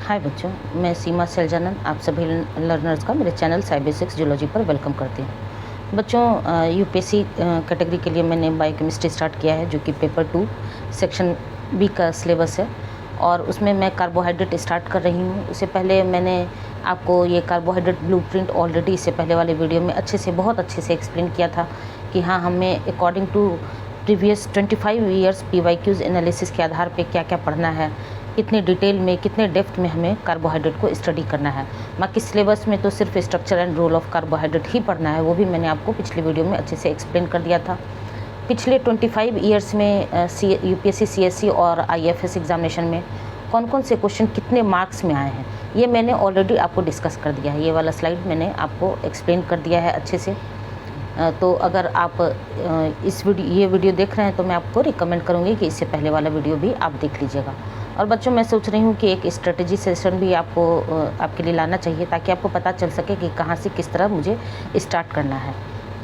हाय बच्चों, मैं सीमा सैलजानंद आप सभी लर्नर्स का मेरे चैनल साइबेसिक्स जूलॉजी पर वेलकम करती हूँ। बच्चों, यूपीएससी कैटेगरी के लिए मैंने बायोकेमिस्ट्री स्टार्ट किया है, जो कि पेपर 2 सेक्शन बी का सिलेबस है, और उसमें मैं कार्बोहाइड्रेट स्टार्ट कर रही हूँ। उससे पहले मैंने आपको ये कार्बोहाइड्रेट ब्लूप्रिंट ऑलरेडी इससे पहले वाले वीडियो में बहुत अच्छे से एक्सप्लेन किया था कि हाँ, हमें according to previous 25 years PYQs analysis के आधार पे क्या क्या पढ़ना है, कितने डिटेल में, कितने डेप्थ में हमें कार्बोहाइड्रेट को स्टडी करना है। बाकी सिलेबस में तो सिर्फ structure and role of carbohydrate ही पढ़ना है, वो भी मैंने आपको पिछले वीडियो में अच्छे से एक्सप्लेन कर दिया था। पिछले 25 ईयर्स में यूपीएससी सीएससी और आईएफएस एग्जामिनेशन में कौन कौन से क्वेश्चन कितने मार्क्स में आए हैं, ये मैंने ऑलरेडी आपको डिस्कस कर दिया है। ये वाला स्लाइड मैंने आपको एक्सप्लेन कर दिया है अच्छे से। तो अगर आप ये वीडियो देख रहे हैं तो मैं आपको रिकमेंड करूँगी कि इससे पहले वाला वीडियो भी आप देख लीजिएगा। और बच्चों, मैं सोच रही हूँ कि एक स्ट्रेटजी सेशन भी आपके लिए लाना चाहिए, ताकि आपको पता चल सके कि कहाँ से किस तरह मुझे स्टार्ट करना है।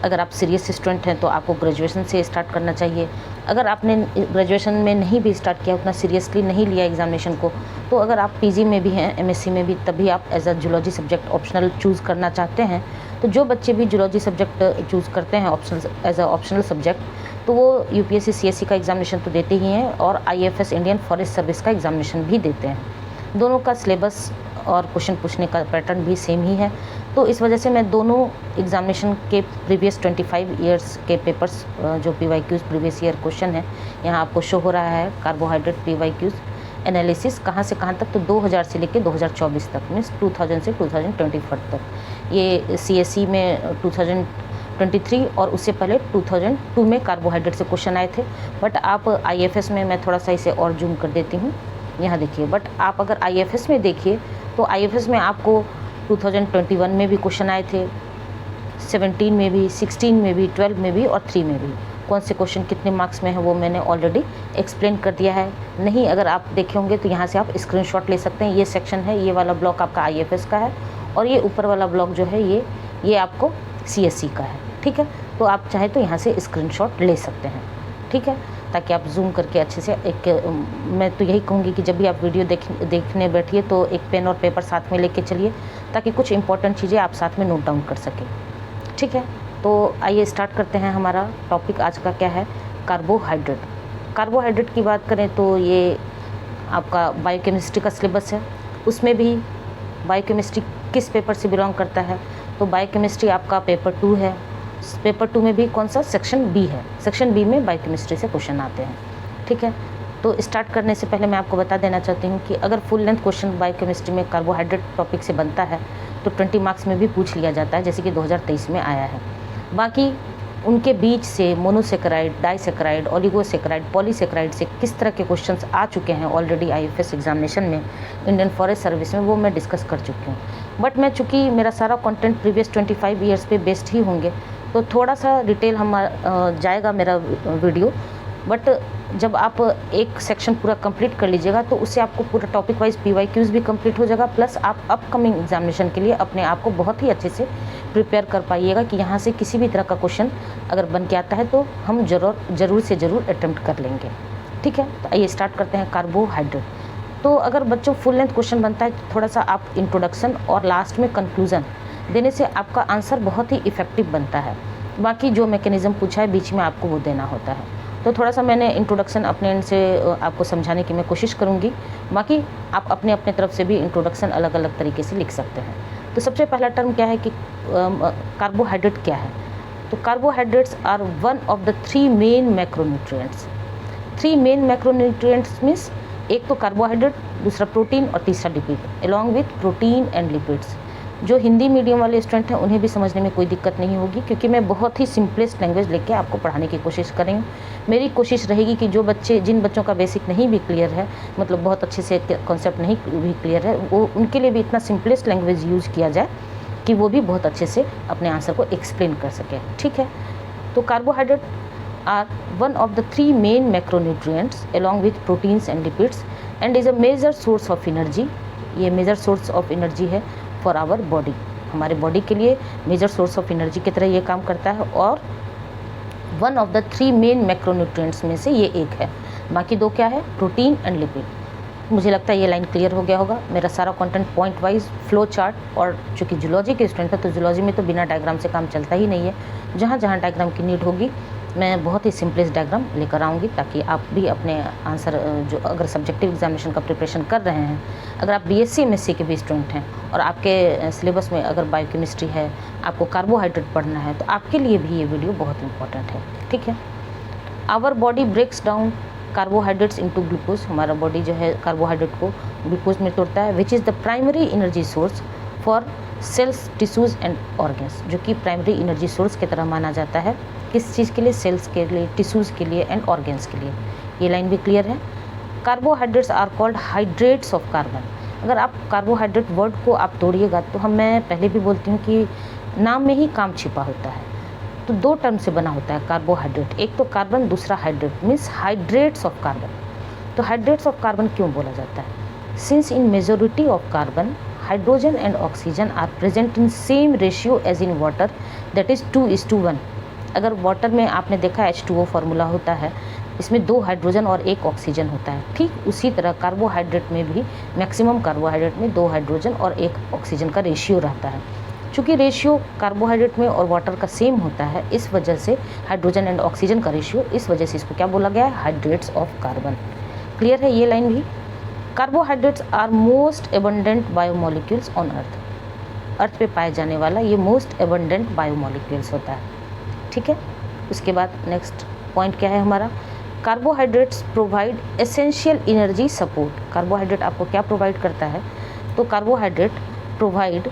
अगर आप सीरियस स्टूडेंट हैं तो आपको ग्रेजुएशन से स्टार्ट करना चाहिए। अगर आपने ग्रेजुएशन में नहीं भी स्टार्ट किया, उतना सीरियसली नहीं लिया एग्जामिनेशन को, तो अगर आप पीजी में भी हैं, एमएससी में भी, तभी आप as a zoology subject optional choose करना चाहते हैं, तो जो बच्चे भी जूलॉजी सब्जेक्ट चूज़ करते हैं optional as a optional subject, तो वो यूपीएससी सीएससी का एग्जामिनेशन तो देते ही हैं, और आईएफएस इंडियन फॉरेस्ट सर्विस का एग्जामिनेशन भी देते हैं। दोनों का सिलेबस और क्वेश्चन पूछने का पैटर्न भी सेम ही है। तो इस वजह से मैं दोनों एग्जामिनेशन के प्रीवियस 25 ईयर्स के पेपर्स, जो पीवाईक्यूज़ प्रीवियस ईयर क्वेश्चन है, यहाँ आपको शो हो रहा है। कार्बोहाइड्रेट पीवाईक्यूज़ एनालिसिस कहाँ से कहाँ तक, तो 2000 से लेकर 2024 तक, मीन्स 2000 से 2024 तक। ये सीएससी में 2023 और उससे पहले 2002 में कार्बोहाइड्रेट से क्वेश्चन आए थे। बट आप आईएफएस में, मैं थोड़ा सा इसे और जूम कर देती हूँ, यहाँ देखिए। बट आप अगर आईएफएस में देखिए तो आईएफएस में आपको 2021 में भी क्वेश्चन आए थे, 17 में भी, 16 में भी, 12 में भी और 3 में भी। कौन से क्वेश्चन कितने मार्क्स में है वो मैंने ऑलरेडी एक्सप्लेन कर दिया है। नहीं, अगर आप देखे होंगे तो यहाँ से आप स्क्रीनशॉट ले सकते हैं। ये सेक्शन है, ये वाला ब्लॉक आपका आईएफएस का है, और ये ऊपर वाला ब्लॉक जो है ये आपको सीएससी का है। ठीक है, तो आप चाहे तो यहाँ से स्क्रीनशॉट ले सकते हैं। ठीक है, ताकि आप जूम करके अच्छे से मैं तो यही कहूँगी कि जब भी आप वीडियो देखने बैठिए तो एक पेन और पेपर साथ में लेके चलिए, ताकि कुछ इंपॉर्टेंट चीज़ें आप साथ में नोट डाउन कर सकें। ठीक है, तो आइए स्टार्ट करते हैं। हमारा टॉपिक आज का क्या है? कार्बोहाइड्रेट। कार्बोहाइड्रेट की बात करें तो ये आपका बायोकेमिस्ट्री का सिलेबस है। उसमें भी बायोकेमिस्ट्री किस पेपर से बिलोंग करता है, तो बायोकेमिस्ट्री आपका पेपर 2 है। पेपर 2 में भी कौन सा? सेक्शन बी है। सेक्शन बी में बायोकेमिस्ट्री से क्वेश्चन आते हैं। ठीक है, तो स्टार्ट करने से पहले मैं आपको बता देना चाहती हूँ कि अगर फुल लेंथ क्वेश्चन बायोकेमिस्ट्री में कार्बोहाइड्रेट टॉपिक से बनता है तो 20 मार्क्स में भी पूछ लिया जाता है, जैसे कि 2023 में आया है। बाकी उनके बीच से मोनोसेकेराइड, डाइसेकेराइड, ओलिगोसेकेराइड, पॉलीसेकेराइड से किस तरह के क्वेश्चंस आ चुके हैं ऑलरेडी आईएफएस एग्जामिनेशन में, इंडियन फॉरेस्ट सर्विस में, वो मैं डिस्कस कर चुकी हूँ। बट मैं चूँकि मेरा सारा कंटेंट प्रीवियस 25 ईयर्स पे बेस्ड ही होंगे, तो थोड़ा सा डिटेल जाएगा मेरा वीडियो। बट जब आप एक सेक्शन पूरा कंप्लीट कर लीजिएगा तो उससे आपको पूरा टॉपिक वाइज पीवाईक्यूज़ भी कंप्लीट हो जाएगा, प्लस आप अपकमिंग एग्जामिनेशन के लिए अपने आप को बहुत ही अच्छे से प्रिपेयर कर पाइएगा कि यहाँ से किसी भी तरह का क्वेश्चन अगर बन के आता है तो हम ज़रूर से ज़रूर अटेम्प्ट कर लेंगे। ठीक है, तो आइए स्टार्ट करते हैं। कार्बोहाइड्रेट, तो अगर बच्चों फुल लेंथ क्वेश्चन बनता है तो थोड़ा सा आप इंट्रोडक्शन और लास्ट में कंक्लूजन देने से आपका आंसर बहुत ही इफ़ेक्टिव बनता है। बाकी जो मैकेनिज़्म पूछा है बीच में आपको वो देना होता है। तो थोड़ा सा मैंने इंट्रोडक्शन अपने एंड से आपको समझाने की मैं कोशिश करूँगी। बाकी आप अपने अपने तरफ से भी इंट्रोडक्शन अलग अलग तरीके से लिख सकते हैं। तो सबसे पहला टर्म क्या है कि कार्बोहाइड्रेट क्या है? तो carbohydrates are one of the 3 main macronutrients. 3 main macronutrients means एक तो कार्बोहाइड्रेट, दूसरा प्रोटीन और तीसरा lipid, along with protein and lipids. जो हिंदी मीडियम वाले स्टूडेंट हैं उन्हें भी समझने में कोई दिक्कत नहीं होगी, क्योंकि मैं बहुत ही सिंपलेस्ट लैंग्वेज लेके आपको पढ़ाने की कोशिश करेंगे। मेरी कोशिश रहेगी कि जिन बच्चों का बेसिक नहीं भी क्लियर है, मतलब बहुत अच्छे से कॉन्सेप्ट नहीं भी क्लियर है, वो उनके लिए भी इतना सिंपलेस्ट लैंग्वेज यूज़ किया जाए कि वो भी बहुत अच्छे से अपने आंसर को एक्सप्लेन कर सके। ठीक है, तो carbohydrate are one of the 3 main macronutrients along with proteins and lipids and is a major source of energy. ये मेजर सोर्स ऑफ एनर्जी है फॉर आवर बॉडी। हमारे बॉडी के लिए मेजर सोर्स ऑफ एनर्जी की तरह ये काम करता है, और one of the 3 main macronutrients में से ये एक है। बाकी दो क्या है? Protein and lipid. मुझे लगता है ये लाइन क्लियर हो गया होगा। मेरा सारा content point wise flow chart, और चूँकि जूलॉजी के स्टूडेंट है तो जूलॉजी में तो बिना डायग्राम से काम चलता ही नहीं है। जहाँ जहाँ डायग्राम की नीड होगी मैं बहुत ही सिंपलेस्ट डायग्राम लेकर आऊँगी, ताकि आप भी अपने आंसर जो अगर सब्जेक्टिव एग्जामिनेशन का प्रिपरेशन कर रहे हैं, अगर आप बीएससी एमएससी के भी स्टूडेंट हैं और आपके सिलेबस में अगर बायोकेमिस्ट्री है, आपको कार्बोहाइड्रेट पढ़ना है, तो आपके लिए भी ये वीडियो बहुत इंपॉर्टेंट है। ठीक है। Our body breaks down carbohydrates into glucose. हमारा बॉडी जो है कार्बोहाइड्रेट को ग्लूकोज में तोड़ता है, which is the primary energy source for cells, tissues and organs, जो कि प्राइमरी एनर्जी सोर्स की तरह माना जाता है। किस चीज़ के लिए? सेल्स के लिए, टिश्यूज़ के लिए एंड ऑर्गन्स के लिए। ये लाइन भी क्लियर है। Carbohydrates are called hydrates of carbon. अगर आप कार्बोहाइड्रेट वर्ड को आप तोड़िएगा तो मैं पहले भी बोलती हूँ कि नाम में ही काम छिपा होता है। तो दो टर्म से बना होता है कार्बोहाइड्रेट, एक तो कार्बन, दूसरा hydrate, means hydrates of carbon. तो हाइड्रेट्स ऑफ कार्बन क्यों बोला जाता है? Since in majority of carbon hydrogen and oxygen are present in same ratio as in water, that is 2:1। अगर वाटर में आपने देखा H2O फार्मूला होता है, इसमें 2 हाइड्रोजन और 1 ऑक्सीजन होता है। ठीक उसी तरह कार्बोहाइड्रेट में भी मैक्सिमम कार्बोहाइड्रेट में 2 हाइड्रोजन और 1 ऑक्सीजन का रेशियो रहता है। चूँकि रेशियो कार्बोहाइड्रेट में और वाटर का सेम होता है, इस वजह से हाइड्रोजन एंड ऑक्सीजन का रेशियो, इस वजह से इसको क्या बोला गया है? Hydrates of carbon. क्लियर है ये लाइन भी? Carbohydrates are most abundant biomolecules on earth. Earth पे पाए जाने वाला ये मोस्ट एबंडेंट बायोमोलिक्यूल्स होता है। ठीक है। उसके बाद नेक्स्ट पॉइंट क्या है हमारा? Carbohydrates provide essential energy support. Carbohydrate आपको क्या प्रोवाइड करता है? तो carbohydrate provide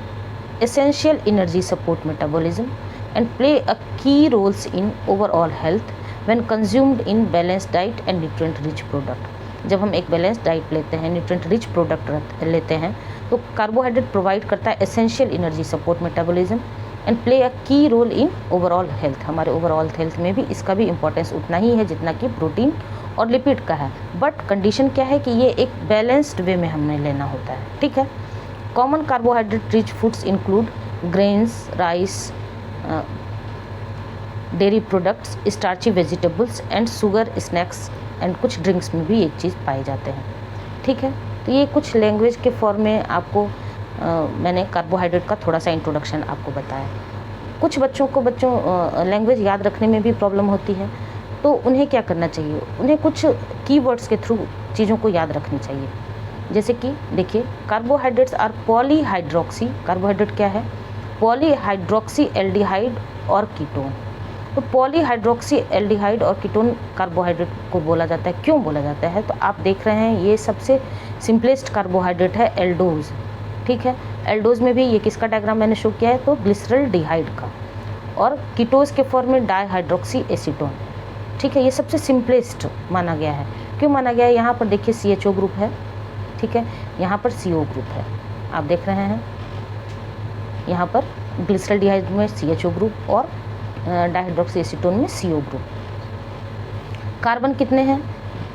essential energy support metabolism and play a key roles in overall health when consumed in balanced diet and nutrient rich product। जब हम एक बैलेंस डाइट लेते हैं, न्यूट्रिएंट रिच प्रोडक्ट लेते हैं, तो कार्बोहाइड्रेट प्रोवाइड करता है essential energy support metabolism and play a की रोल इन ओवरऑल हेल्थ। हमारे ओवरऑल हेल्थ में भी इसका भी इंपॉर्टेंस उतना ही है जितना कि प्रोटीन और लिपिड का है। बट कंडीशन क्या है कि ये एक बैलेंस्ड वे में हमें लेना होता है। ठीक है। Common carbohydrate rich foods include grains, rice, dairy products, starchy vegetables and sugar snacks and कुछ ड्रिंक्स में भी एक चीज़ पाए जाते हैं। ठीक है। तो ये कुछ लैंग्वेज के फॉर्म में आपको मैंने कार्बोहाइड्रेट का थोड़ा सा इंट्रोडक्शन आपको बताया। कुछ बच्चों लैंग्वेज याद रखने में भी प्रॉब्लम होती है, तो उन्हें क्या करना चाहिए? उन्हें कुछ कीवर्ड्स के थ्रू चीज़ों को याद रखनी चाहिए। जैसे कि देखिए, कार्बोहाइड्रेट्स आर पॉलीहाइड्रोक्सी। कार्बोहाइड्रेट क्या है? पॉलीहाइड्रोक्सी एल्डिहाइड और कीटोन। तो पॉलीहाइड्रोक्सी एल्डिहाइड और कीटोन कार्बोहाइड्रेट को बोला जाता है। क्यों बोला जाता है? तो आप देख रहे हैं ये सबसे सिंपलेस्ट कार्बोहाइड्रेट है एल्डोज। ठीक है। एल्डोज में भी ये किसका डायग्राम मैंने शो किया है? तो ग्लिसरल्डिहाइड का। और कीटोज के फॉर्म में डाईहाइड्रोक्सी एसीटोन। ठीक है। ये सबसे सिंपलेस्ट माना गया है। क्यों माना गया है? यहाँ पर देखिए CHO ग्रुप है। ठीक है। यहाँ पर CO ग्रुप है, आप देख रहे हैं। यहाँ पर ग्लिसरल्डिहाइड में CHO ग्रुप और डाइहाइड्रोक्सी एसीटोन में CO ग्रुप। कार्बन कितने हैं?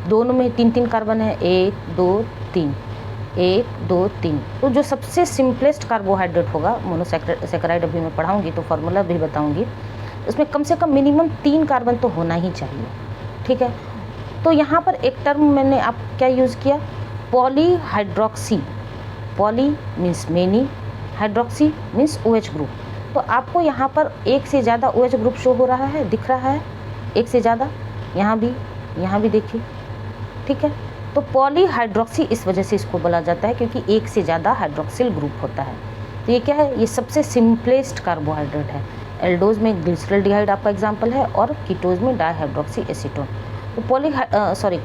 दोनों में 3-3 कार्बन है। 1 2 3, 1 2 3। तो जो सबसे सिंपलेस्ट कार्बोहाइड्रेट होगा, मोनोसैकेराइड अभी मैं पढ़ाऊँगी तो फार्मूला भी बताऊँगी, उसमें कम से कम मिनिमम 3 कार्बन तो होना ही चाहिए। ठीक है। तो यहाँ पर एक टर्म मैंने आप क्या यूज़ किया? Polyhydroxy. Poly means many, hydroxy means OH group. तो आपको यहाँ पर एक से ज़्यादा OH ग्रुप शो हो रहा है, दिख रहा है एक से ज़्यादा, यहाँ भी देखिए। ठीक है। तो पॉलीहाइड्रोक्सी इस वजह से इसको बोला जाता है क्योंकि एक से ज़्यादा हाइड्रोक्सिल ग्रुप होता है। तो ये क्या है? ये सबसे सिंपलेस्ट कार्बोहाइड्रेट है। एल्डोज में ग्लिसरल्डिहाइड आपका एग्जाम्पल है और कीटोज में डाईहाइड्रोक्सी एसीटोन। तो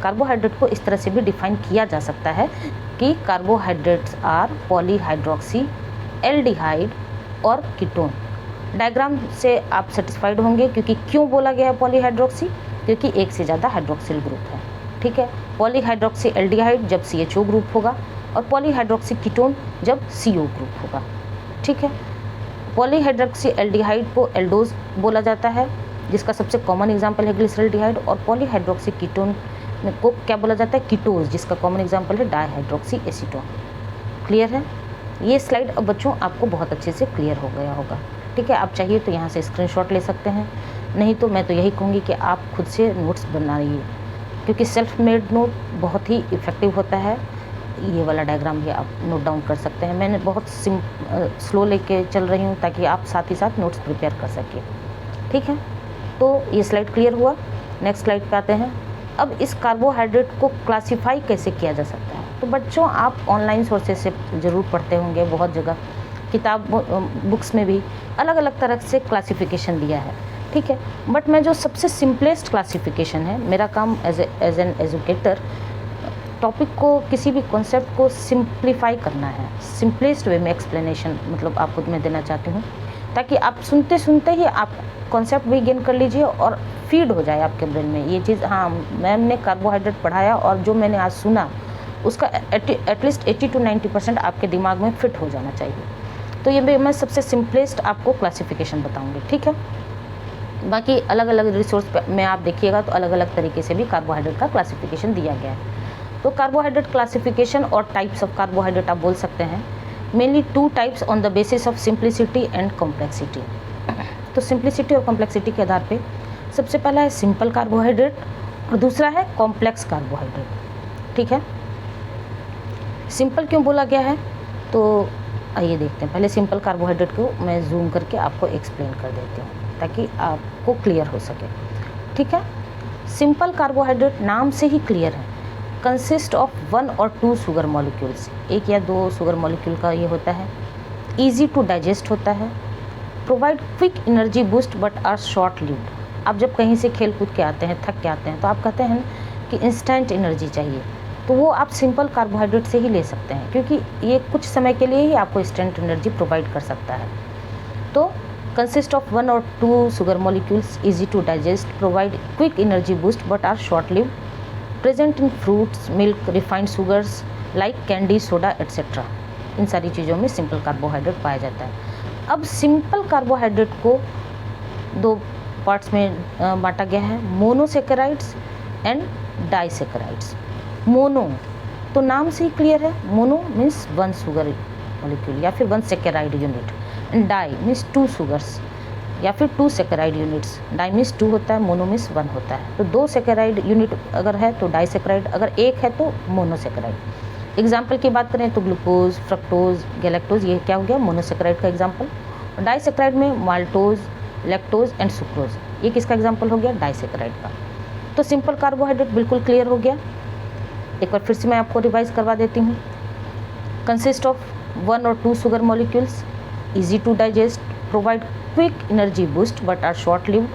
कार्बोहाइड्रेट को इस तरह से भी डिफाइन किया जा सकता है कि कार्बोहाइड्रेट्स आर पॉलीहाइड्रोक्सी एल्डिहाइड और कीटोन। डायग्राम से आप सेटिस्फाइड होंगे क्योंकि क्यों बोला गया है पॉलीहाइड्रोक्सी? क्योंकि एक से ज़्यादा हाइड्रोक्सिल ग्रुप है। ठीक है। पॉलीहाइड्रोक्सी एल्डिहाइड जब CHO ग्रुप होगा और पॉलीहाइड्रोक्सी कीटोन जब CO ग्रुप होगा। ठीक है। पॉलीहाइड्रोक्सी एल्डिहाइड को एल्डोज बोला जाता है, जिसका सबसे कॉमन एग्जांपल है ग्लिसरल्डिहाइड। और पॉलीहाइड्रोक्सी कीटोन को क्या बोला जाता है? कीटोज, जिसका कॉमन एग्जांपल है डाईहाइड्रोक्सी एसीटोन। क्लियर है? ये स्लाइड अब बच्चों आपको बहुत अच्छे से क्लियर हो गया होगा। ठीक है। आप चाहिए तो यहाँ से स्क्रीनशॉट ले सकते हैं, नहीं तो मैं तो यही कहूँगी कि आप खुद से नोट्स बनाइए, क्योंकि सेल्फ मेड नोट बहुत ही इफ़ेक्टिव होता है ये वाला डायग्राम भी आप नोट डाउन कर सकते हैं। मैंने बहुत स्लो लेके चल रही हूँ ताकि आप साथ ही साथ नोट्स प्रिपेयर कर सकें। ठीक है, तो ये स्लाइड क्लियर हुआ। नेक्स्ट स्लाइड पे आते हैं। अब इस कार्बोहाइड्रेट को क्लासीफाई कैसे किया जा सकता है। तो बच्चों, आप ऑनलाइन सोर्सेज से ज़रूर पढ़ते होंगे, बहुत जगह किताब बुक्स में भी अलग अलग तरह से क्लासिफिकेशन दिया है। ठीक है, बट मैं जो सबसे सिंपलेस्ट क्लासिफिकेशन है, मेरा काम एज एन एजुकेटर टॉपिक को, किसी भी कॉन्सेप्ट को सिंप्लीफाई करना है, सिंपलेस्ट वे में एक्सप्लेनेशन मतलब आपको मैं देना चाहती हूँ, ताकि आप सुनते सुनते ही आप कॉन्सेप्ट भी गेन कर लीजिए और फीड हो जाए आपके ब्रेन में ये चीज़। हाँ, मैम ने कार्बोहाइड्रेट पढ़ाया और जो मैंने आज सुना उसका एटलीस्ट 80 to 90% आपके दिमाग में फिट हो जाना चाहिए। तो ये मैं सबसे सिंपलेस्ट आपको क्लासिफिकेशन बताऊँगी। ठीक है, बाकी अलग अलग रिसोर्स में आप देखिएगा तो अलग अलग तरीके से भी कार्बोहाइड्रेट का क्लासिफिकेशन दिया गया है। तो कार्बोहाइड्रेट क्लासिफिकेशन और टाइप्स ऑफ कार्बोहाइड्रेट आप बोल सकते हैं। Mainly 2 types on the basis of simplicity and complexity. तो सिंप्लिसिटी और कॉम्प्लेक्सिटी के आधार पे सबसे पहला है सिंपल कार्बोहाइड्रेट और दूसरा है कॉम्प्लेक्स कार्बोहाइड्रेट। ठीक है, सिंपल क्यों बोला गया है, तो आइए देखते हैं। पहले सिंपल कार्बोहाइड्रेट को मैं जूम करके आपको एक्सप्लेन कर देती हूँ ताकि आपको क्लियर हो सके। ठीक है, सिंपल कार्बोहाइड्रेट नाम से ही क्लियर है, consist of 1 or 2 sugar molecules, 1 या 2 शुगर मॉलिक्यूल का ये होता है, ईजी टू डाइजेस्ट होता है, provide quick energy boost but are short lived. आप जब कहीं से खेल कूद के आते हैं, थक के आते हैं, तो आप कहते हैं कि इंस्टेंट एनर्जी चाहिए, तो वो आप सिंपल कार्बोहाइड्रेट से ही ले सकते हैं, क्योंकि ये कुछ समय के लिए ही आपको इंस्टेंट एनर्जी प्रोवाइड कर सकता है। तो consist of 1 or 2 sugar molecules, easy to digest, provide quick energy boost but are short lived, present in fruits, milk, refined sugars like candy, soda etcetera. इन सारी चीज़ों में सिंपल कार्बोहाइड्रेट पाया जाता है। अब सिंपल कार्बोहाइड्रेट को 2 पार्ट्स में बांटा गया है, मोनोसेकेराइड्स एंड डाइसेकेराइड्स। मोनो तो नाम से ही क्लियर है, मोनो मीन्स 1 शुगर मॉलिक्यूल या फिर 1 saccharide unit, and di means 2 sugars या फिर 2 सेकेराइड यूनिट्स। डाई मीन्स 2 होता है, मोनो मीन्स 1 होता है। तो 2 सेकेराइड यूनिट अगर है तो डाइसेकेराइड, अगर 1 है तो मोनोसेकेराइड। एग्जाम्पल की बात करें तो ग्लूकोज, फ्रक्टोज, गैलेक्टोज, ये क्या हो गया, मोनोसेकेराइड का एग्जाम्पल। डाइसेकेराइड में माल्टोज, लैक्टोज एंड सुक्रोज, ये किसका एग्जाम्पल हो गया, डाइसेकेराइड का। तो सिंपल कार्बोहाइड्रेट बिल्कुल क्लियर हो गया। एक बार फिर से मैं आपको रिवाइज करवा देती हूँ। Consist of 1 or 2 sugar molecules, easy to digest, provide quick energy boost but are short lived,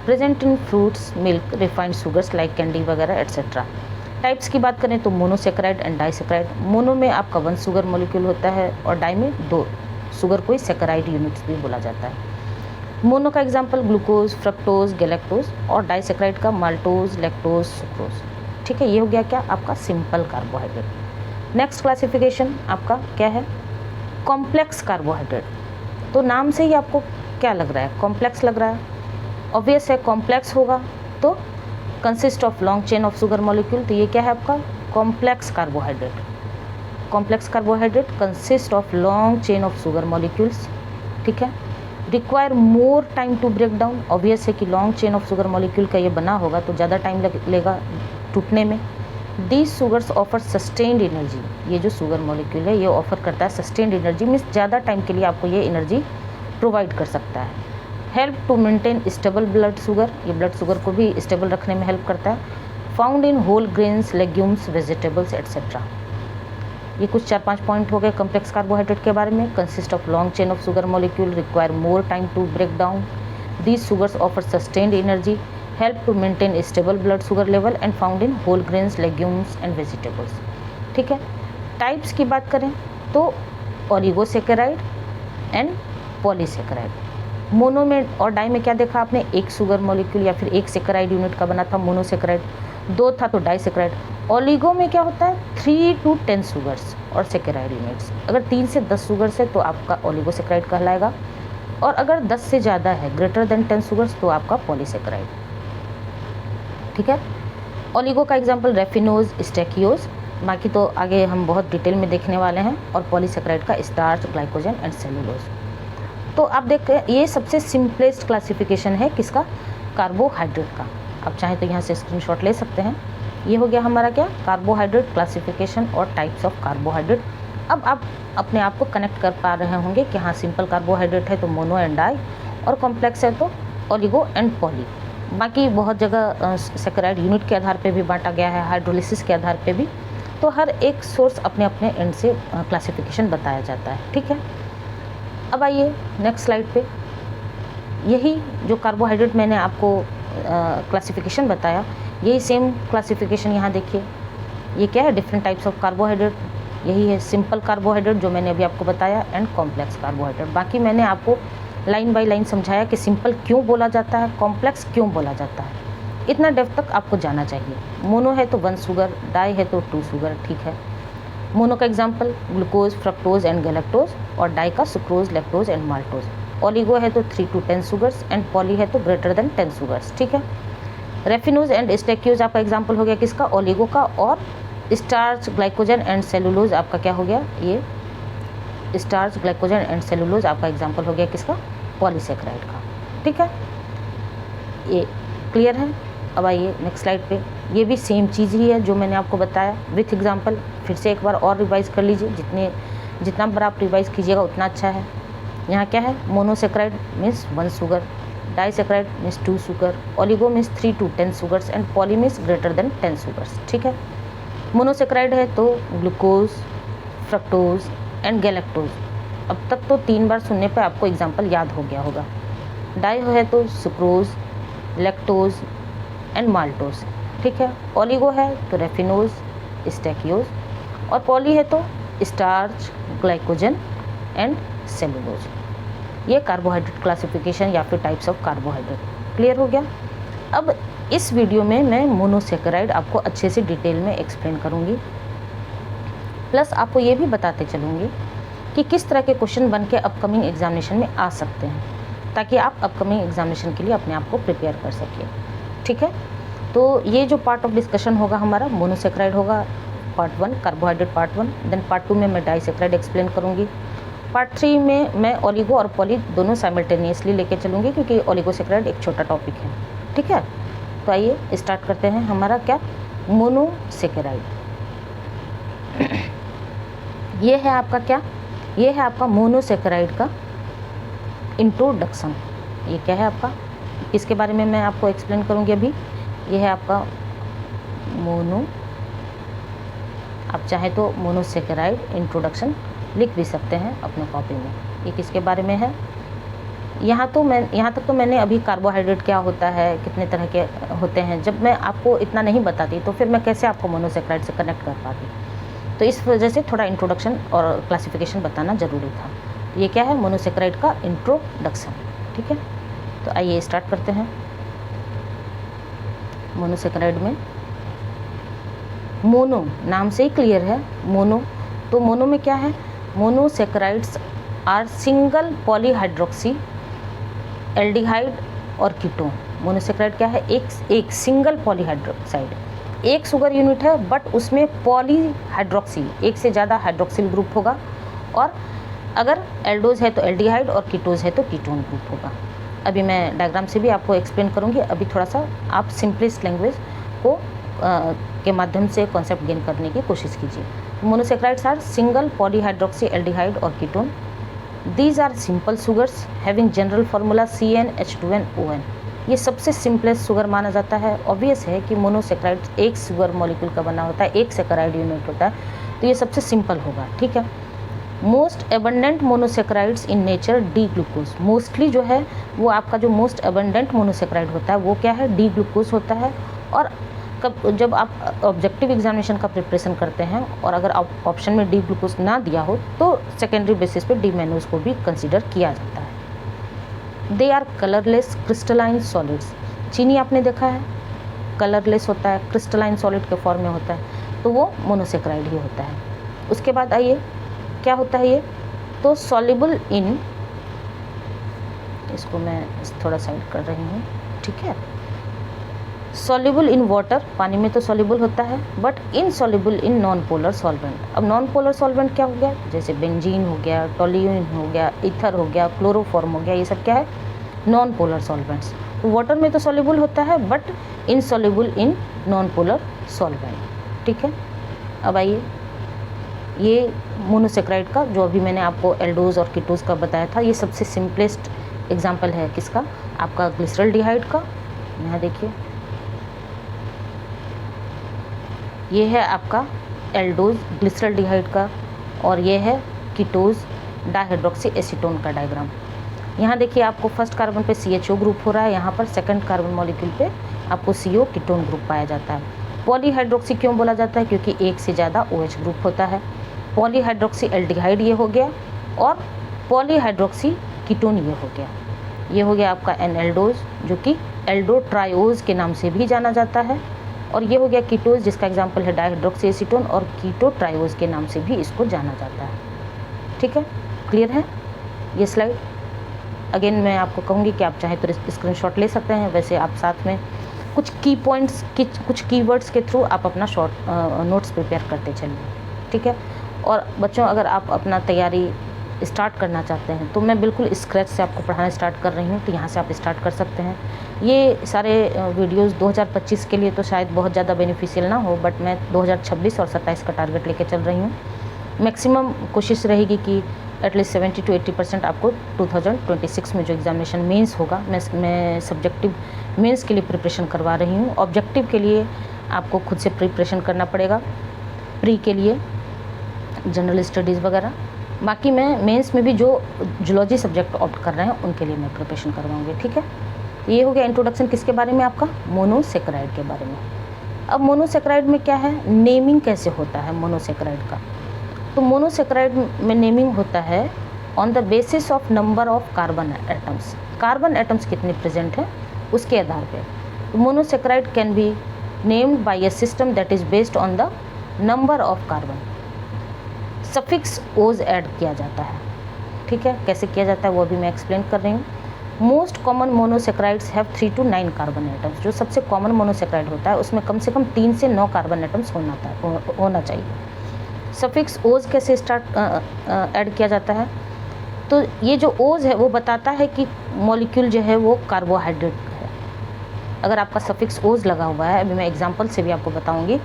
present in fruits, milk, refined sugars like candy वगैरह एट्सेट्रा। टाइप्स की बात करें तो मोनोसेकेराइड एंड डाइसेकेराइड। मोनो में आपका 1 शुगर मॉलिक्यूल होता है और डाई में 2 शुगर को ही सेकेराइड यूनिट्स भी बोला जाता है। मोनो का एग्जाम्पल ग्लूकोज, फ्रक्टोज, गैलेक्टोज, और डाइसेकेराइड का माल्टोज, लैक्टोज, सुक्रोज। ठीक है, ये हो गया क्या, आपका सिंपल कार्बोहाइड्रेट। नेक्स्ट क्लासिफिकेशन आपका क्या है, कॉम्प्लेक्स कार्बोहाइड्रेट। तो नाम से ही आपको क्या लग रहा है, कॉम्प्लेक्स लग रहा है, ऑब्वियस है कॉम्प्लेक्स होगा। तो consist of long chain of sugar molecule, तो ये क्या है आपका complex carbohydrate. Complex carbohydrate consist of long chain of sugar molecules. ठीक है, require more time to break down, obvious है कि long chain of sugar molecule का ये बना होगा तो ज़्यादा टाइम लगेगा टूटने में। These sugars offer sustained energy, ये जो शुगर मॉलिक्यूल है ये ऑफर करता है सस्टेन्ड एनर्जी, मीन्स ज़्यादा टाइम के लिए आपको ये एनर्जी प्रोवाइड कर सकता है। Help to maintain stable blood sugar, ये ब्लड शुगर को भी स्टेबल रखने में हेल्प करता है। Found in whole grains, legumes, vegetables etcetera. ये कुछ 4-5 पॉइंट हो गए कॉम्प्लेक्स कार्बोहाइड्रेट के बारे में। Consist of long chain of sugar molecule, require more time to break down, these sugars offer sustained energy, help to maintain stable blood sugar level and found in whole grains, legumes and vegetables. ठीक है, types की बात करें तो oligosaccharide and polysaccharide. Mono में और die में क्या देखा आपने, 1 शुगर मॉलिक्यूल या फिर 1 सेकेराइड यूनिट का बना था मोनोसेकेराइड, 2 था तो डाइसेकेराइड। ओलिगो में क्या होता है, 3 to 10 शुगर्स और सेकेराइड यूनिट्स। अगर 3 से 10 शुगर्स है तो आपका ओलिगोसेकेराइड कहलाएगा, और अगर 10 से ज़्यादा है, ग्रेटर देन 10 शुगर्स, तो आपका पॉलीसेकेराइड। ठीक है, ओलिगो का एग्जाम्पल रेफिनोज, स्टेकियोज, बाकी तो आगे हम बहुत डिटेल में देखने वाले हैं। और पॉलीसेकेराइड का स्टार्च, ग्लाइकोजन एंड सेलुलोज। तो आप देखते ये सबसे सिंपलेस्ट क्लासिफिकेशन है किसका, कार्बोहाइड्रेट का। आप चाहें तो यहाँ से स्क्रीनशॉट ले सकते हैं। ये हो गया हमारा क्या, कार्बोहाइड्रेट क्लासिफिकेशन और टाइप्स ऑफ कार्बोहाइड्रेट। अब आप अपने आप को कनेक्ट कर पा रहे होंगे कि हाँ, सिंपल कार्बोहाइड्रेट है तो मोनो एंड डाई, और कॉम्प्लेक्स है तो ओलिगो एंड पॉली। बाकी बहुत जगह सैकराइड यूनिट के आधार पे भी बांटा गया है, हाइड्रोलिसिस के आधार पे भी, तो हर एक सोर्स अपने अपने एंड से क्लासिफिकेशन बताया जाता है। ठीक है, अब आइए नेक्स्ट स्लाइड पे। यही जो कार्बोहाइड्रेट मैंने आपको क्लासिफिकेशन बताया, यही सेम क्लासिफिकेशन यहाँ देखिए। ये क्या है, डिफरेंट टाइप्स ऑफ कार्बोहाइड्रेट। यही है सिंपल कार्बोहाइड्रेट जो मैंने अभी आपको बताया, एंड कॉम्प्लेक्स कार्बोहाइड्रेट। बाकी मैंने आपको लाइन बाय लाइन समझाया कि सिंपल क्यों बोला जाता है, कॉम्प्लेक्स क्यों बोला जाता है। इतना डेप्थ तक आपको जाना चाहिए। मोनो है तो 1 शुगर, डाई है तो 2 शुगर। ठीक है, मोनो का example glucose, fructose and galactose, और डाई का sucrose, lactose and maltose. Oligo है तो 3 to 10 शुगर्स, एंड पॉली है तो ग्रेटर देन 10 शुगर्स। ठीक है, रेफिनोज एंड स्टेक्यूज आपका एग्जाम्पल हो गया किसका, ओलिगो का, और स्टार्च, ग्लाइकोजन एंड सेलुलोज आपका क्या हो गया, ये स्टार्च, ग्लाइकोजन एंड सेलुलोज आपका एग्जाम्पल हो गया किसका, पॉलीसैकेराइड का। ठीक है, ये क्लियर है। अब आइए नेक्स्ट स्लाइड पे। ये भी सेम चीज़ ही है जो मैंने आपको बताया विथ एग्जाम्पल। फिर से एक बार और रिवाइज कर लीजिए, जितना बार आप रिवाइज कीजिएगा उतना अच्छा है। यहाँ क्या है, monosaccharide means 1 sugar, disaccharide means 2 sugar, oligo means 3 to 10 sugars, and poly means greater than 10 sugars. ठीक है, मोनोसैकेराइड है तो ग्लूकोज, फ्रक्टोज एंड गैलेक्टोज। अब तक तो 3 बार सुनने पर आपको एग्जाम्पल याद हो गया होगा। डाई है तो सुक्रोज, लैक्टोज एंड माल्टोज। ठीक है, ओलिगो है तो रेफिनोज, स्टेक्योज, और पॉली है तो स्टार्च, ग्लाइकोजन एंड सेलुलोज। ये कार्बोहाइड्रेट क्लासिफिकेशन या फिर टाइप्स ऑफ कार्बोहाइड्रेट क्लियर हो गया। अब इस वीडियो में मैं मोनोसैकेराइड आपको अच्छे से डिटेल में एक्सप्लेन करूँगी, प्लस आपको ये भी बताते चलूँगी कि किस तरह के क्वेश्चन बन के अपकमिंग एग्जामिनेशन में आ सकते हैं, ताकि आप अपकमिंग एग्जामिनेशन के लिए अपने आप को प्रिपेयर कर सकें। ठीक है, तो ये जो पार्ट ऑफ डिस्कशन होगा हमारा मोनोसैकेराइड होगा, part 1 carbohydrate part 1। Then part 2 में मैं डाइसैकेराइड एक्सप्लेन करूँगी। पार्ट 3 में मैं ओलिगो और पॉली दोनों साइमल्टेनियसली लेके चलूँगी, क्योंकि ओलिगोसैकेराइड एक छोटा टॉपिक है। ठीक है, तो आइए स्टार्ट करते हैं हमारा क्या, मोनोसैकेराइड। ये है आपका क्या, ये है आपका मोनोसैकेराइड का इंट्रोडक्शन। ये क्या है आपका, इसके बारे में मैं आपको एक्सप्लेन करूँगी अभी। ये है आपका मोनो, आप चाहे तो मोनोसैकेराइड इंट्रोडक्शन लिख भी सकते हैं अपने कॉपी में। ये किसके बारे में है, यहाँ तक तो मैंने अभी कार्बोहाइड्रेट क्या होता है, कितने तरह के होते हैं, जब मैं आपको इतना नहीं बताती तो फिर मैं कैसे आपको मोनोसैकेराइड से कनेक्ट कर पाती। तो इस वजह से थोड़ा इंट्रोडक्शन और क्लासिफिकेशन बताना ज़रूरी था। ये क्या है, मोनोसैकेराइड का इंट्रोडक्शन। ठीक है, तो आइए स्टार्ट करते हैं। मोनोसैकेराइड में मोनो नाम से ही क्लियर है, मोनो। तो मोनो में क्या है, monosaccharides are single polyhydroxy aldehyde और कीटोन। मोनोसैकेराइड क्या है, एक सिंगल पॉलीहाइड्रोक्साइड, एक शुगर यूनिट है, बट उसमें पॉलीहाइड्रोक्सी, एक से ज़्यादा हाइड्रोक्सिल ग्रुप होगा, और अगर एल्डोज है तो एल्डिहाइड, और कीटोज है तो कीटोन ग्रुप होगा। अभी मैं डायग्राम से भी आपको एक्सप्लेन करूँगी। अभी थोड़ा सा आप सिंपलेस्ट लैंग्वेज को के माध्यम से कॉन्सेप्ट गेन करने की कोशिश कीजिए। Monosaccharides are single polyhydroxy aldehyde और ketone. These are simple sugars having general formula CnH2nOn। ये सबसे सिंपलेस्ट शुगर माना जाता है। ऑब्वियस है कि मोनोसैकेराइड एक शुगर मॉलिक्यूल का बना होता है, एक सैकेराइड यूनिट होता है, तो ये सबसे सिंपल होगा। ठीक है, most abundant monosaccharides in nature D glucose. Mostly जो है वो आपका जो मोस्ट एबंडेंट मोनोसैकेराइड होता है वो क्या है, डी ग्लूकोज होता है। और जब आप ऑब्जेक्टिव एग्जामिनेशन का प्रिपरेशन करते हैं और अगर ऑप्शन में डी ग्लूकोज ना दिया हो तो सेकेंडरी बेसिस पे डी मैनोज को भी कंसीडर किया जाता है। They are colourless crystalline solids. चीनी आपने देखा है कलरलेस होता है, क्रिस्टलाइन सॉलिड के फॉर्म में होता है, तो वो मोनोसैकेराइड ही होता है। उसके बाद आइए क्या होता है ये, तो सॉल्युबल इन, इसको मैं थोड़ा साइड कर रही हूँ। ठीक है, सॉल्युबल इन वाटर, पानी में तो सॉल्युबल होता है, but insoluble in non polar solvent. अब नॉन पोलर सॉल्वेंट क्या हो गया, जैसे बेंजीन हो गया, टोल्यूइन हो गया, ईथर हो गया, क्लोरोफॉर्म हो गया, ये सब क्या है, नॉन पोलर सॉल्वेंट्स। तो वाटर में तो सॉल्युबल होता है but insoluble in non polar solvent. ठीक है, अब आइए, ये मोनोसेक्राइड का जो अभी मैंने आपको एल्डोज और कीटोज का बताया था, ये सबसे सिंपलेस्ट एग्जाम्पल है किसका, आपका ग्लिसरॉल्डिहाइड का। यहाँ देखिए, ये है आपका एल्डोज ग्लिसरॉल्डिहाइड का, और ये है कीटोज डाइहाइड्रोक्सी एसीटोन का डायग्राम। यहाँ देखिए, आपको फर्स्ट कार्बन पे CHO ग्रुप हो रहा है, यहाँ पर सेकंड कार्बन मॉलिक्यूल पे आपको CO कीटोन ग्रुप पाया जाता है। पॉलीहाइड्रोक्सी क्यों बोला जाता है, क्योंकि एक से ज़्यादा OH ग्रुप होता है। पॉलीहाइड्रोक्सी एल्डिहाइड ये हो गया, और पॉलीहाइड्रोक्सी कीटोन ये हो गया। ये हो गया आपका एल्डोज, जो कि एल्डोट्रायोज के नाम से भी जाना जाता है, और ये हो गया कीटोज, जिसका एग्जाम्पल है डाइहाइड्रोक्सी एसीटोन, और कीटोट्रायोज के नाम से भी इसको जाना जाता है। ठीक है, क्लियर है ये स्लाइड। अगेन मैं आपको कहूँगी कि आप चाहे तो स्क्रीनशॉट ले सकते हैं, वैसे आप साथ में कुछ की पॉइंट्स कुछ कीवर्ड्स के थ्रू आप अपना शॉर्ट नोट्स प्रिपेयर करते चलिए। ठीक है, और बच्चों, अगर आप अपना तैयारी स्टार्ट करना चाहते हैं तो मैं बिल्कुल स्क्रैच से आपको पढ़ाना स्टार्ट कर रही हूँ, तो यहाँ से आप स्टार्ट कर सकते हैं। ये सारे वीडियोस 2025 के लिए तो शायद बहुत ज़्यादा बेनिफिशियल ना हो, बट मैं 2026 और 27 का टारगेट लेके चल रही हूँ। मैक्सिमम कोशिश रहेगी कि एटलीस्ट 70 to 80% आपको 2026 में जो एग्जामिनेशन मेंस होगा, मैं सब्जेक्टिव मेंस के लिए प्रिपरेशन करवा रही हूँ। ऑब्जेक्टिव के लिए आपको खुद से प्रिपरेशन करना पड़ेगा, प्री के लिए जनरल स्टडीज़ वगैरह। बाकी मैं मेंस में भी जो जूलॉजी सब्जेक्ट ऑप्ट कर रहे हैं उनके लिए मैं प्रिपरेशन करवाऊँगी। ठीक है, ये हो गया इंट्रोडक्शन किसके बारे में, आपका मोनोसेक्राइड के बारे में। अब मोनोसेक्राइड में क्या है, नेमिंग कैसे होता है मोनोसेक्राइड का। तो मोनोसेक्राइड में नेमिंग होता है on the basis of number of carbon atoms. Carbon atoms कितने प्रेजेंट हैं उसके आधार पे monosaccharide can be named by a system that is based on the number of carbon. Suffix ओज ऐड किया जाता है। ठीक है, कैसे किया जाता है वो अभी मैं एक्सप्लेन कर रही हूँ। Most common monosaccharides have 3 to 9 carbon atoms. जो सबसे कॉमन मोनोसेक्राइड होता है उसमें कम से कम 3 से 9 कार्बन एटम्स होना चाहिए। सफिक्स ओज कैसे ऐड किया जाता है, तो ये जो ओज है वो बताता है कि मॉलिक्यूल जो है वो कार्बोहाइड्रेट है। अगर आपका सफिक्स ओज लगा हुआ है, अभी मैं एग्जांपल से भी आपको बताऊंगी,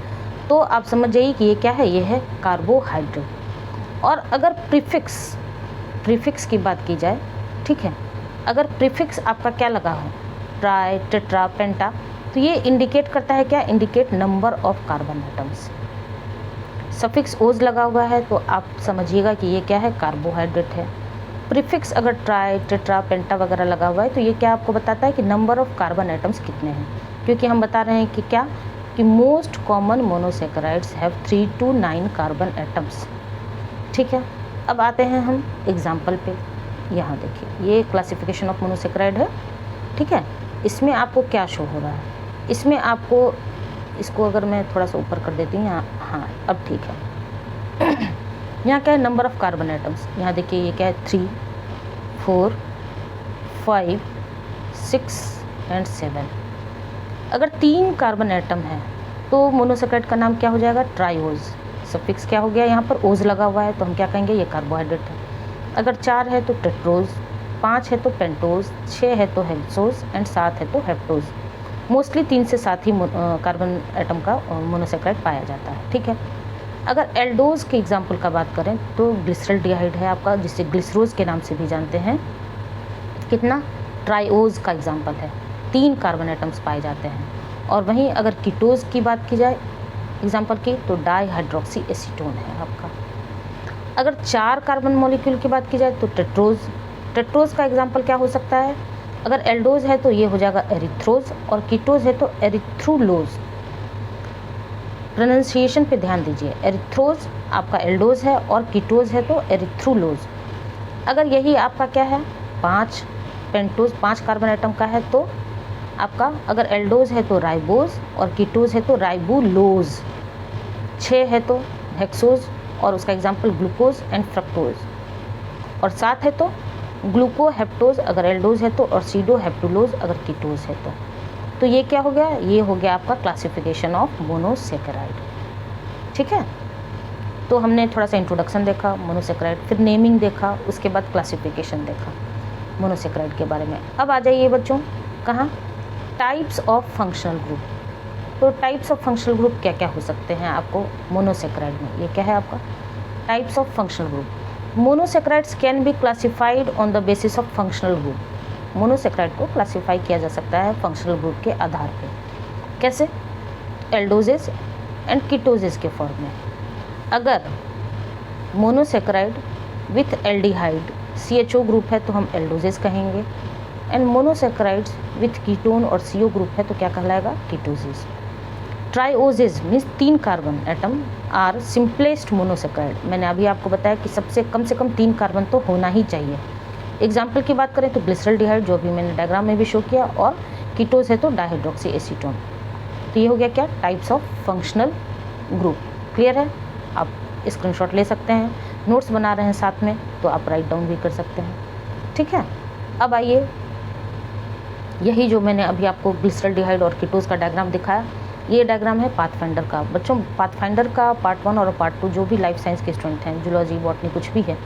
तो आप समझ जाइए कि ये क्या है, ये है कार्बोहाइड्रेट। और अगर प्रीफिक्स की बात की जाए, ठीक है, अगर प्रीफिक्स आपका क्या लगा हो, ट्राई, टेट्रा, पेंटा, तो ये इंडिकेट करता है क्या, indicate number of carbon atoms. Suffix ओज लगा हुआ है तो आप समझिएगा कि ये क्या है, कार्बोहाइड्रेट है। प्रीफिक्स अगर ट्राई, टेट्रा, पेंटा वगैरह लगा हुआ है तो ये क्या आपको बताता है कि नंबर ऑफ कार्बन एटम्स कितने हैं, क्योंकि हम बता रहे हैं कि क्या, कि most common monosaccharides have 3 to 9 carbon atoms. ठीक है, अब आते हैं हम एग्जाम्पल पे। यहाँ देखिए, ये क्लासिफिकेशन ऑफ मोनोसेक्राइड है। ठीक है, इसमें आपको क्या शो हो रहा है, इसमें आपको, इसको अगर मैं थोड़ा सा ऊपर कर देती हूँ यहाँ, हाँ अब ठीक है। यहाँ क्या है, नंबर ऑफ कार्बन एटम्स। यहाँ देखिए ये क्या है, 3, 4, 5, 6 एंड 7। अगर 3 कार्बन एटम है तो मोनोसेक्राइड का नाम क्या हो जाएगा, ट्राइओज। सफिक्स क्या हो गया, यहाँ पर ओज लगा हुआ है तो हम क्या कहेंगे, ये कार्बोहाइड्रेट है। अगर 4 है तो टेट्रोज, 5 है तो पेंटोज, 6 है तो हेक्सोज एंड 7 है तो हेप्टोज। मोस्टली 3 से 7 ही कार्बन एटम का मोनोसेक्राइड पाया जाता है। ठीक है, अगर एल्डोज के एग्जाम्पल का बात करें तो ग्लिसरॉल्डिहाइड है आपका, जिसे ग्लिसरोज के नाम से भी जानते हैं। कितना, ट्राइओज का एग्जाम्पल है, 3 कार्बन एटम्स पाए जाते हैं। और वहीं अगर कीटोज की बात की जाए एग्जाम्पल की, तो डाइहाइड्रोक्सी एसीटोन है आपका। अगर 4 कार्बन मॉलिक्यूल की बात की जाए तो टेट्रोज का एग्जाम्पल क्या हो सकता है, अगर एल्डोज है तो ये हो जाएगा एरिथ्रोज, और कीटोज है तो एरिथ्रुलोज। प्रोनाउंसिएशन पे ध्यान दीजिए, एरिथ्रोज आपका एल्डोज है और कीटोज है तो एरिथ्रुलोज। अगर यही आपका क्या है, 5 पेंटोज, 5 कार्बन एटम का है तो आपका, अगर एल्डोज है तो राइबोज और कीटोज है तो राइबोलोज। 6 है तो हेक्सोज और उसका एग्जाम्पल ग्लूकोज एंड फ्रक्टोज। और 7 है तो ग्लूकोहेप्टोज अगर एल्डोज है तो, और सीडोहेप्टुलोज अगर कीटोज है तो ये क्या हो गया, ये हो गया आपका क्लासिफिकेशन ऑफ मोनोसेक्राइड। ठीक है, तो हमने थोड़ा सा इंट्रोडक्शन देखा मोनोसेक्राइड, फिर नेमिंग देखा, उसके बाद क्लासिफिकेशन देखा मोनोसेक्राइड के बारे में। अब आ जाइए बच्चों, कहाँ, टाइप्स ऑफ फंक्शनल ग्रुप। तो टाइप्स ऑफ फंक्शनल ग्रुप क्या क्या हो सकते हैं आपको मोनोसेक्राइड में, ये क्या है आपका types of functional group. Monosaccharides can be classified on the basis of functional group. Monosaccharide को क्लासिफाई किया जा सकता है फंक्शनल ग्रुप के आधार पे। कैसे? एल्डोजेस एंड कीटोजेस के फॉर्म में। अगर monosaccharide with aldehyde CHO group है तो हम एल्डोजेस कहेंगे, एंड मोनोसेक्राइड्स विथ कीटोन और CO ग्रुप है तो क्या कहलाएगा ketoses. Trioses means 3 carbon atom are simplest monosaccharide. मैंने अभी आपको बताया कि सबसे कम से कम 3 कार्बन तो होना ही चाहिए। एग्जाम्पल की बात करें तो ग्लिसरॉल्डिहाइड जो अभी मैंने डायग्राम में भी शो किया, और कीटोज है तो डाइहाइड्रोक्सी एसीटोन। तो ये हो गया क्या types of functional group. Clear है? आप स्क्रीनशॉट ले सकते हैं, नोट्स बना रहे हैं साथ में तो आप राइट डाउन भी कर सकते हैं। ठीक है, अब आइए यही जो मैंने अभी आपको ग्लिसरॉल्डिहाइड और कीटोज का डायग्राम दिखाया, ये डायग्राम है पाथफाइंडर का। बच्चों पाथफाइंडर का पार्ट 1 और पार्ट 2 जो भी लाइफ साइंस के स्टूडेंट हैं, जूलॉजी बॉटनी कुछ भी है,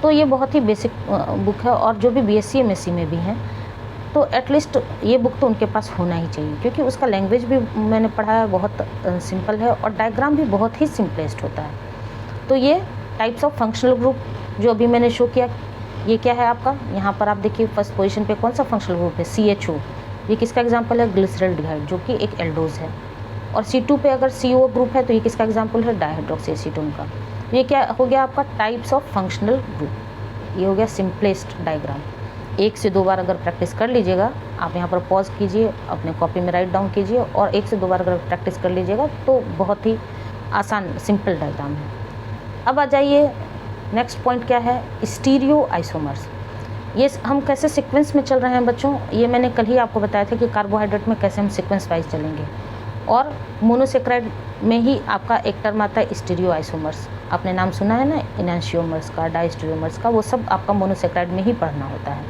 तो ये बहुत ही बेसिक बुक है, और जो भी BSc MSc में भी हैं तो एटलीस्ट ये बुक तो उनके पास होना ही चाहिए, क्योंकि उसका लैंग्वेज भी मैंने पढ़ा है, बहुत सिंपल है, और डायग्राम भी बहुत ही सिंपलेस्ट होता है। तो ये टाइप्स ऑफ फंक्शनल ग्रुप जो अभी मैंने शो किया, ये क्या है आपका, यहाँ पर आप देखिए फर्स्ट पोजीशन पे कौन सा फंक्शनल ग्रुप है, CHO। ये किसका एग्जांपल है, ग्लिसरॉल्डिहाइड जो कि एक एल्डोज है। और C2 पे अगर CO ग्रुप है तो ये किसका एग्जांपल है, डाइहाइड्रोक्सी एसीटोन का। ये क्या हो गया आपका टाइप्स ऑफ फंक्शनल ग्रुप। ये हो गया सिंपलेस्ट डायग्राम। 1 से 2 बार अगर प्रैक्टिस कर लीजिएगा, आप यहाँ पर पॉज कीजिए, अपने कॉपी में राइट डाउन कीजिए, और 1 से 2 बार अगर प्रैक्टिस कर लीजिएगा तो बहुत ही आसान सिंपल डायग्राम है। अब आ जाइए नेक्स्ट पॉइंट क्या है, स्टीरियो आइसोमर्स। ये हम कैसे सीक्वेंस में चल रहे हैं बच्चों, ये मैंने कल ही आपको बताया था कि कार्बोहाइड्रेट में कैसे हम सीक्वेंस वाइज चलेंगे, और मोनोसेक्राइड में ही आपका एक टर्म आता है स्टीरियो आइसोमर्स। आपने नाम सुना है ना इनैंशियोमर्स का, डाइस्टीरियोमर्स का, वो सब आपका मोनोसेक्राइड में ही पढ़ना होता है।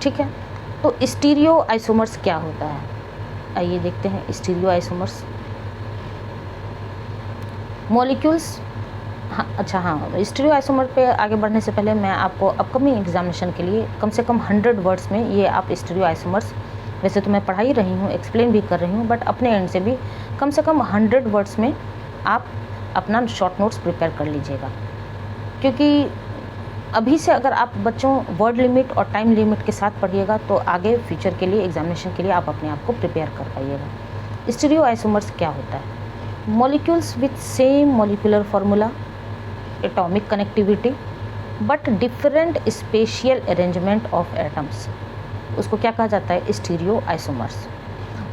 ठीक है, तो स्टीरियो आइसोमर्स क्या होता है, आइए देखते हैं। स्टीरियो आइसोमर्स मॉलिक्यूल्स, हाँ, स्टीरियो आइसोमर पे आगे बढ़ने से पहले मैं आपको अपकमिंग एग्जामिनेशन के लिए कम से कम 100 वर्ड्स में ये आप स्टीरियो आइसोमर्स, वैसे तो मैं पढ़ा ही रही हूँ, एक्सप्लेन भी कर रही हूँ, बट अपने एंड से भी कम से कम 100 वर्ड्स में आप अपना शॉर्ट नोट्स प्रिपेयर कर लीजिएगा। क्योंकि अभी से अगर आप बच्चों वर्ड लिमिट और टाइम लिमिट के साथ पढ़िएगा तो आगे फ्यूचर के लिए, एग्जामिनेशन के लिए आप अपने आप को प्रिपेयर कर पाइएगा। स्टीरियो आइसोमर्स क्या होता है, molecules with same molecular formula, atomic connectivity but different spatial arrangement of atoms, उसको क्या कहा जाता है, स्टीरियो आइसोमर्स।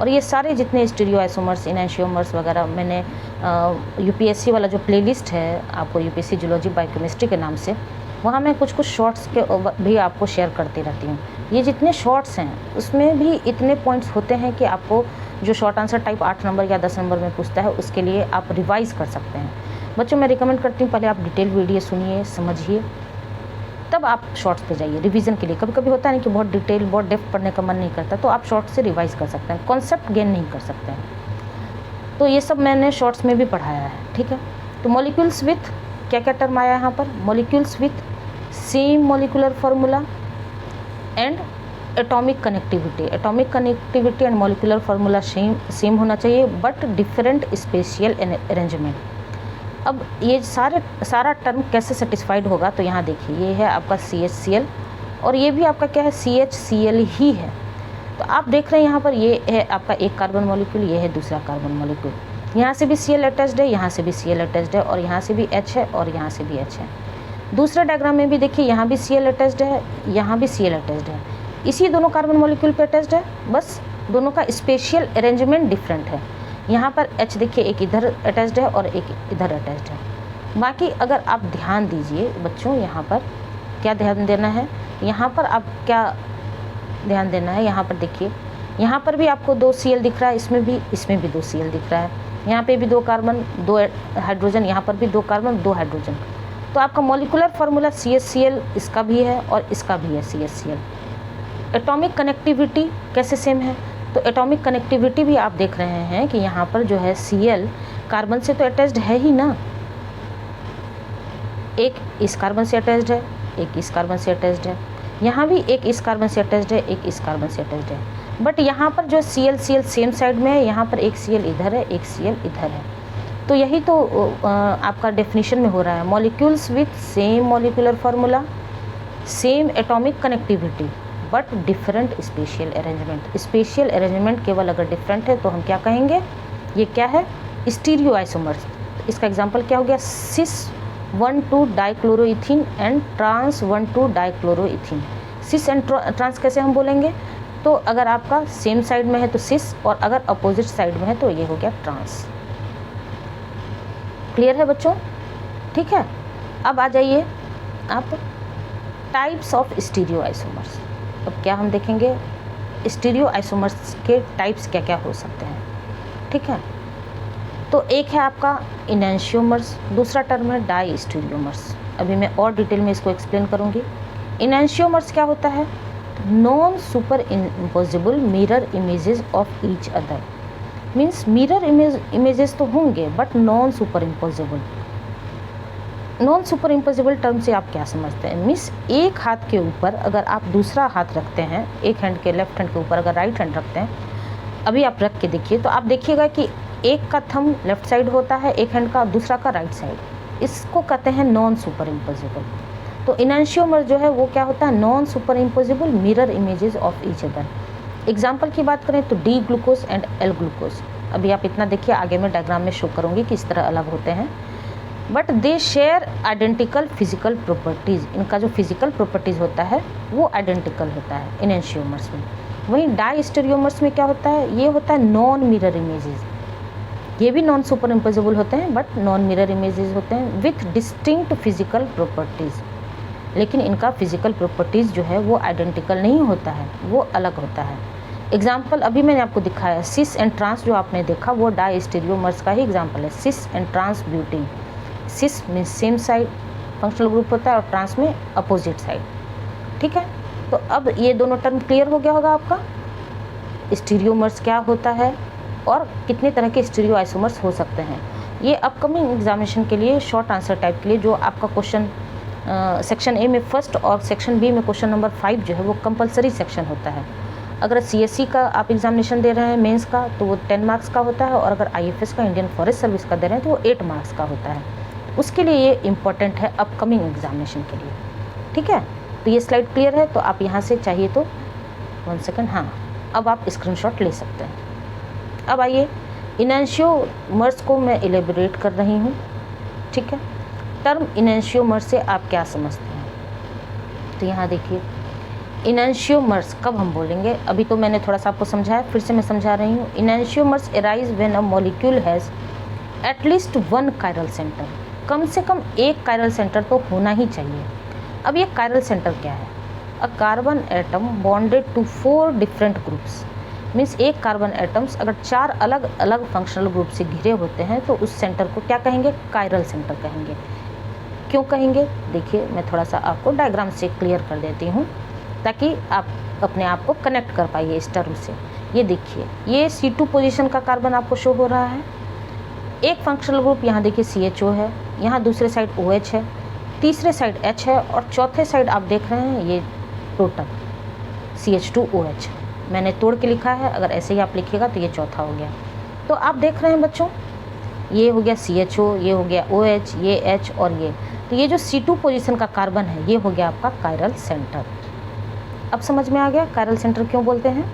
और ये सारे जितने स्टीरियो आइसोमर्स, इनैंशियोमर्स वगैरह, मैंने UPSC वाला जो प्लेलिस्ट है आपको, UPSC जूलॉजी बायोकेमिस्ट्री के नाम से, वहाँ मैं कुछ शॉर्ट्स के भी आपको शेयर करती रहती हूँ। ये जितने शॉर्ट्स हैं उसमें भी इतने पॉइंट्स होते हैं कि आपको जो शॉर्ट आंसर टाइप 8 नंबर या 10 नंबर में पूछता है उसके लिए आप रिवाइज़ कर सकते हैं। बच्चों मैं रिकमेंड करती हूँ पहले आप डिटेल वीडियो सुनिए, समझिए, तब आप शॉर्ट्स पे जाइए रिवीजन के लिए। कभी कभी होता है ना कि बहुत डिटेल, बहुत डेप्थ पढ़ने का मन नहीं करता, तो आप शॉर्ट्स से रिवाइज कर सकते हैं, कॉन्सेप्ट गेन नहीं कर सकते हैं। तो ये सब मैंने शॉर्ट्स में भी पढ़ाया है। ठीक है, तो मॉलिक्यूल्स विथ क्या क्या टर्म आया यहाँ पर, molecules with same molecular formula and atomic connectivity. Atomic connectivity and molecular formula same होना चाहिए बट डिफरेंट स्पेशियल अरेंजमेंट। अब ये सारा टर्म कैसे सेटिस्फाइड होगा, तो यहाँ देखिए ये है आपका CHCl और ये भी आपका क्या है CHCl ही है। तो आप देख रहे हैं यहाँ पर ये है आपका एक कार्बन मॉलिक्यूल, ये है दूसरा कार्बन मॉलिक्यूल, यहाँ से भी Cl अटैच्ड है, यहाँ से भी Cl अटैच्ड है, और यहाँ से भी H है और यहाँ से भी H है। दूसरे डायग्राम में भी देखिए यहाँ भी Cl अटैच्ड है, यहाँ भी Cl अटैच्ड है, इसी दोनों कार्बन मॉलिक्यूल पे अटैच्ड है, बस दोनों का स्पेशियल अरेंजमेंट डिफरेंट है। यहाँ पर H देखिए एक इधर अटैच्ड है और एक इधर अटैच्ड है। बाकी अगर आप ध्यान दीजिए बच्चों, यहाँ पर क्या ध्यान देना है, यहाँ पर आप क्या ध्यान देना है, यहाँ पर देखिए यहाँ पर भी आपको 2 Cl दिख रहा है, इसमें भी 2 Cl दिख रहा है, यहाँ पे भी 2 कार्बन 2 हाइड्रोजन, यहाँ पर भी 2 कार्बन 2 हाइड्रोजन। तो आपका मॉलिकुलर फार्मूला CHCl इसका भी है और इसका भी है CHCl। एटॉमिक कनेक्टिविटी कैसे सेम है, तो एटॉमिक कनेक्टिविटी भी आप देख रहे हैं कि यहाँ पर जो है Cl कार्बन से तो अटैच्ड है ही ना, एक इस कार्बन से अटैच्ड है, एक इस कार्बन से अटैच्ड है, यहाँ भी एक इस कार्बन से अटैच्ड है, एक इस कार्बन से अटैच्ड है। बट यहाँ पर जो Cl सेम साइड में है, यहाँ पर एक Cl इधर है, एक Cl इधर है। तो यही तो आपका डेफिनेशन में हो रहा है, molecules with same molecular formula, same atomic connectivity but different spatial arrangement. Spatial arrangement केवल अगर डिफरेंट है तो हम क्या कहेंगे, ये क्या है, स्टीरियो आइसोमर्स। इसका एग्जांपल क्या हो गया, cis 1,2 dichloroethene and trans 1,2 dichloroethene. Cis and trans कैसे हम बोलेंगे, तो अगर आपका सेम साइड में है तो सिस, और अगर अपोजिट साइड में है तो ये हो गया ट्रांस। क्लियर है बच्चों, ठीक है। अब आ जाइए आप टाइप्स ऑफ स्टीरियो आइसोमर्स। अब क्या हम देखेंगे, स्टीरियो आइसोमर्स के टाइप्स क्या क्या हो सकते हैं, ठीक है। तो एक है आपका इनैंशियोमर्स, दूसरा टर्म है डाई स्टीरियोमर्स। अभी मैं और डिटेल में इसको एक्सप्लेन करूँगी। इनैंशियोमर्स क्या होता है, non superimposable mirror images of each other. Means mirror images तो होंगे but non superimposable. Non super imposable term से आप क्या समझते हैं, मीन्स एक हाथ के ऊपर अगर आप दूसरा हाथ रखते हैं, एक हैंड के लेफ्ट हैंड के ऊपर अगर राइट हैंड रखते हैं, अभी आप रख के देखिए तो आप देखिएगा कि एक का थंब लेफ्ट साइड होता है, एक हैंड का, दूसरा का राइट साइड। इसको कहते हैं नॉन सुपर इम्पोजिबल। तो इनैंशियोमर जो है वो क्या होता है, non superimposable mirror images of each other. Example की बात करें तो D glucose and L glucose. अभी आप इतना देखिए, आगे मैं डायग्राम में शो करूँगी कि इस तरह अलग होते हैं, but they share identical physical properties. इनका जो फिजिकल प्रॉपर्टीज़ होता है वो आइडेंटिकल होता है इनैंशियोमर्स में। वहीं डाई स्टीरियोमर्स में क्या होता है, ये होता है नॉन मिरर इमेजेस। ये भी नॉन सुपर इम्पोजिबल होते हैं बट नॉन मिरर इमेजेस होते हैं विथ डिस्टिंक्ट फिजिकल प्रॉपर्टीज़। लेकिन इनका फिजिकल प्रॉपर्टीज़ जो है वो आइडेंटिकल नहीं होता है, वो अलग होता है। एग्जाम्पल अभी मैंने आपको दिखाया, सिस एंड ट्रांस जो आपने देखा वो डाई स्टीरियोमर्स का ही एग्जाम्पल है। Cis and trans butene, cis means same side functional group होता है और ट्रांस में अपोजिट साइड, ठीक है। तो अब ये दोनों टर्म क्लियर हो गया होगा आपका, स्टीरियोमर्स क्या होता है और कितने तरह के स्टीरियो आइसोमर्स हो सकते हैं। ये अपकमिंग एग्जामिनेशन के लिए शॉर्ट आंसर टाइप के लिए जो आपका क्वेश्चन सेक्शन ए में फर्स्ट और सेक्शन बी में क्वेश्चन नंबर 5 जो है वो कंपलसरी सेक्शन होता है। अगर CSE का आप एग्जामिनेशन दे रहे हैं मेंस का तो वो 10 मार्क्स का होता है, और अगर IFS का इंडियन फॉरेस्ट सर्विस का दे रहे हैं तो वो 8 मार्क्स का होता है। उसके लिए ये इम्पॉर्टेंट है अपकमिंग एग्जामिनेशन के लिए, ठीक है। तो ये स्लाइड क्लियर है, तो आप यहाँ से चाहिए तो 1 सेकेंड, हाँ अब आप स्क्रीनशॉट ले सकते हैं। अब आइए इनैंशियोमर्स को मैं एलेबोरेट कर रही हूँ, ठीक है। टर्म इनैंशियोमर्स से आप क्या समझते हैं, तो यहाँ देखिए इनैंशियोमर्स कब हम बोलेंगे, अभी तो मैंने थोड़ा सा आपको समझाया, फिर से मैं समझा रही हूँ। Enantiomers arise when a molecule has at least 1 chiral centre. कम से कम एक कायरल सेंटर तो होना ही चाहिए। अब ये कायरल सेंटर क्या है, a carbon atom bonded to 4 different groups. Means एक कार्बन एटम्स अगर 4 अलग अलग फंक्शनल ग्रुप से घिरे होते हैं तो उस सेंटर को क्या कहेंगे, कायरल सेंटर कहेंगे। क्यों कहेंगे, देखिए मैं थोड़ा सा आपको डायग्राम से क्लियर कर देती हूँ ताकि आप अपने आप को कनेक्ट कर पाइए इस टर्म से। ये देखिए, ये C2 पोजीशन का कार्बन आपको शो हो रहा है। एक फंक्शनल ग्रुप यहाँ देखिए CHO है, यहाँ दूसरे साइड OH है, तीसरे साइड H है, और चौथे साइड आप देख रहे हैं ये टोटल CH2OH। मैंने तोड़ के लिखा है, अगर ऐसे ही आप लिखिएगा तो ये चौथा हो गया। तो आप देख रहे हैं बच्चों, ये हो गया CHO, ये हो गया OH, ये H और ये, तो ये जो C2 पोजीशन का कार्बन है ये हो गया आपका कायरल सेंटर। अब समझ में आ गया कायरल सेंटर क्यों बोलते हैं।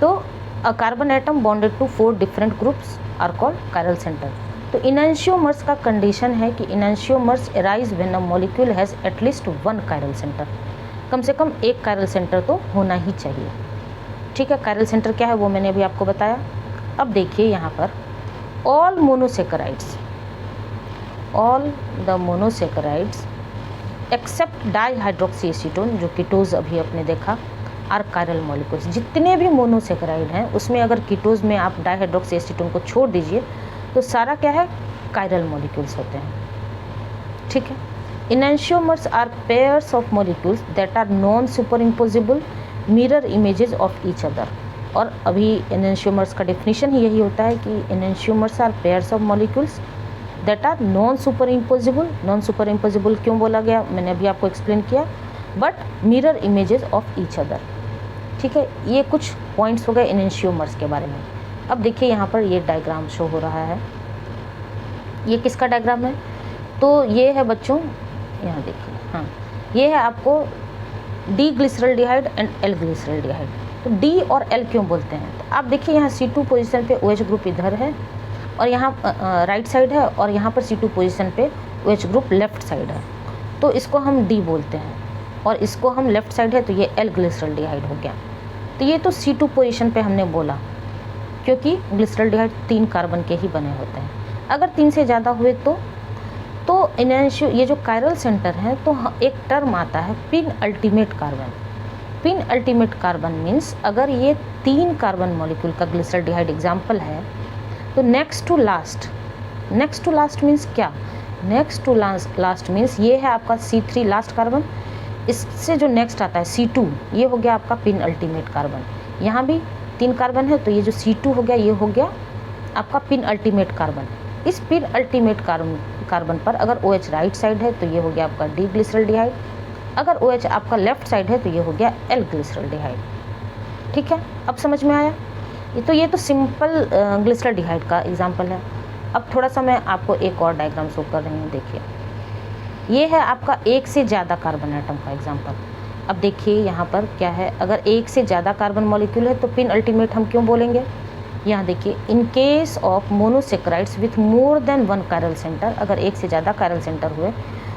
तो a carbon atom bonded to 4 different groups are called chiral centre. तो इनैंशियोमर्स का कंडीशन है कि enantiomers arise when a molecule has at least 1 chiral centre. कम से कम एक कायरल सेंटर तो होना ही चाहिए, ठीक है। कायरल सेंटर क्या है वो मैंने अभी आपको बताया। अब देखिए यहाँ पर all monosaccharides, all the monosaccharides except dihydroxy acetone, जो कीटोज अभी आपने देखा, आर कायरल मॉलिक्यूल्स। जितने भी मोनोसेकेराइड हैं उसमें अगर कीटोज में आप डाईहाइड्रोक्सी एसीटोन को छोड़ दीजिए तो सारा क्या है, कायरल मॉलिक्यूल्स होते हैं, ठीक है। Enantiomers are pairs of molecules that are non superimposable mirror images of each other. और अभी इनैंशियोमर्स का डेफिनेशन ही यही होता है कि enantiomers are pairs of molecules that are non superimposable. Non superimposable क्यों बोला गया, मैंने अभी आपको एक्सप्लेन किया, but mirror images of each other. ठीक है, ये कुछ पॉइंट्स हो गए इनेंशियोमर्स के बारे में। अब देखिए यहाँ पर ये डायग्राम शो हो रहा है, ये किसका डायग्राम है? तो ये है बच्चों, यहाँ देखिए, हाँ ये है आपको D glyceraldehyde and L glyceraldehyde. तो डी और एल क्यों बोलते हैं? तो आप देखिए यहाँ C2 पोजीशन पे OH ग्रुप इधर है और यहाँ राइट साइड है, और यहाँ पर C2 पोजीशन पे OH ग्रुप लेफ्ट साइड है, तो इसको हम डी बोलते हैं, और इसको हम लेफ्ट साइड है तो ये एल ग्लिसरल्डिहाइड हो गया। तो ये तो C2 पोजीशन पे हमने बोला, क्योंकि ग्लिसरल्डिहाइड 3 कार्बन के ही बने होते हैं। अगर 3 से ज़्यादा हुए तो इनेंशियो, ये जो कायरल सेंटर है, तो एक टर्म आता है pin ultimate carbon. Pin ultimate carbon means अगर ये 3 कार्बन मॉलिक्यूल का ग्लिसरल्डिहाइड एग्जाम्पल है, तो नेक्स्ट टू लास्ट मीन्स क्या? नेक्स्ट टू लास्ट मीन्स ये है आपका C3 लास्ट कार्बन, इससे जो नेक्स्ट आता है C2, ये हो गया आपका पिन अल्टीमेट कार्बन। यहाँ भी 3 कार्बन है, तो ये जो C2 हो गया, ये हो गया आपका पिन अल्टीमेट कार्बन। इस पिन अल्टीमेट कार्बन पर अगर OH राइट साइड है तो ये हो गया आपका डी ग्लिसरल्डिहाइड, अगर OH आपका लेफ्ट साइड है तो ये हो गया एल ग्लिसरल्डिहाइड। ठीक है, अब समझ में आया? ये तो सिंपल ग्लिसरल्डिहाइड का एग्जाम्पल है। अब थोड़ा सा मैं आपको एक और डायग्राम शो कर रही हूँ, देखिए ये है आपका 1 से ज़्यादा कार्बन एटम का एग्जाम्पल। अब देखिए यहाँ पर क्या है, अगर 1 से ज़्यादा कार्बन मॉलिक्यूल है तो पिन अल्टीमेट हम क्यों बोलेंगे? यहाँ देखिए, in case of monosaccharides with more than 1 chiral centre, अगर 1 से ज़्यादा कायरल सेंटर हुए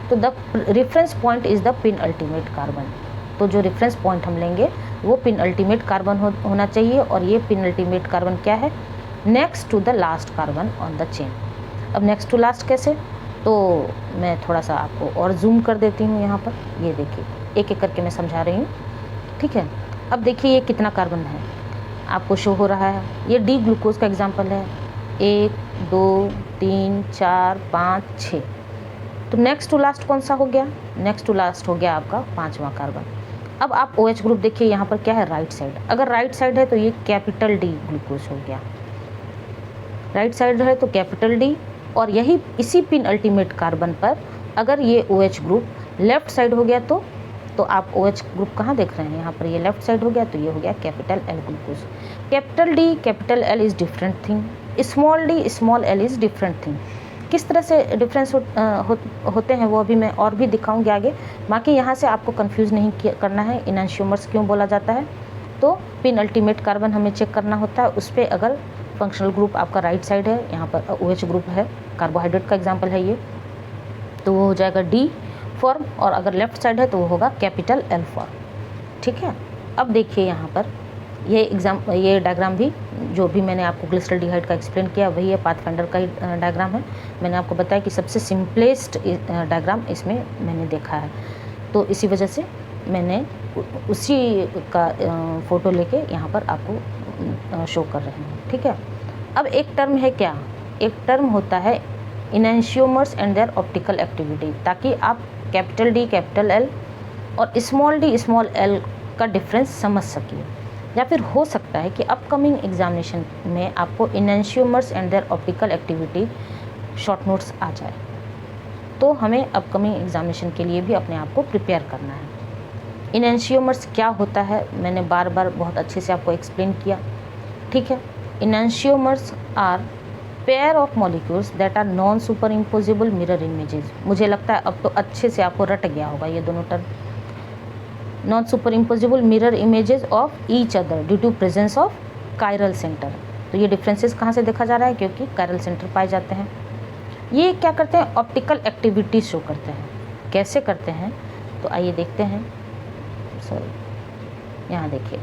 तो the reference point is the pin ultimate carbon. तो जो रेफरेंस पॉइंट हम लेंगे वो पिन अल्टीमेट कार्बन होना चाहिए, और ये पिन अल्टीमेट कार्बन क्या है? Next to the last carbon on the chain. अब नेक्स्ट टू लास्ट कैसे? तो मैं थोड़ा सा आपको और जूम कर देती हूँ यहाँ पर, ये देखिए एक एक करके मैं समझा रही हूँ। ठीक है, अब देखिए ये कितना कार्बन है आपको शो हो रहा है, ये डी ग्लूकोज का एग्जाम्पल है, 1 2 3 4 5 6। तो नेक्स्ट टू लास्ट कौन सा हो गया? नेक्स्ट टू लास्ट हो गया आपका 5वां कार्बन। अब आप OH ग्रुप देखिए यहाँ पर क्या है? Right side. अगर राइट साइड है तो ये कैपिटल डी ग्लूकोज हो गया, राइट साइड है तो कैपिटल डी, और यही इसी पिन अल्टीमेट कार्बन पर अगर ये OH ग्रुप लेफ्ट साइड हो गया तो आप OH ग्रुप कहाँ देख रहे हैं? यहाँ पर ये लेफ्ट साइड हो गया, तो ये हो गया capital L glucose. Capital D capital L is different thing, small D small L is different thing. किस तरह से डिफरेंस होते हैं वो अभी मैं और भी दिखाऊंगी आगे। बाकी यहाँ से आपको कंफ्यूज नहीं करना है इनेंशियोमर्स क्यों बोला जाता है। तो पिन अल्टीमेट कार्बन हमें चेक करना होता है, उस पर अगर फंक्शनल ग्रुप आपका राइट साइड है, यहाँ पर OH ग्रुप है, कार्बोहाइड्रेट का एग्जाम्पल है ये, तो वो हो जाएगा डी फॉर्म, और अगर लेफ्ट साइड है तो वो होगा कैपिटल एल फॉर्म। ठीक है, अब देखिए यहाँ पर ये डायग्राम भी जो भी मैंने आपको ग्लिसरल्डिहाइड का एक्सप्लेन किया वही है, पाथफाइंडर का ही डायग्राम है। मैंने आपको बताया कि सबसे सिंपलेस्ट डायग्राम इसमें मैंने देखा है, तो इसी वजह से मैंने उसी का फ़ोटो लेके यहाँ पर आपको शो कर रहे हैं। ठीक है, अब एक टर्म है क्या? एक टर्म होता है enantiomers and their optical activity, ताकि आप कैपिटल डी कैपिटल एल और स्मॉल डी स्मॉल एल का डिफरेंस समझ सकिए। या फिर हो सकता है कि अपकमिंग एग्जामिनेशन में आपको enantiomers and their optical activity short notes आ जाए, तो हमें अपकमिंग एग्जामिनेशन के लिए भी अपने आप को प्रिपेयर करना है। इनेंशियोमर्स क्या होता है मैंने बार बार बहुत अच्छे से आपको एक्सप्लेन किया। ठीक है, enantiomers are pair of molecules that are non superimposable mirror images. मुझे लगता है अब तो अच्छे से आपको रट गया होगा ये दोनों term. Non superimposable mirror images of each other due to presence of chiral centre. तो ये डिफरेंसेस कहाँ से देखा जा रहा है? क्योंकि कायरल सेंटर पाए जाते हैं। ये क्या करते हैं? ऑप्टिकल एक्टिविटी शो करते हैं। कैसे करते हैं? तो आइए देखते हैं। सॉरी, यहाँ देखिए,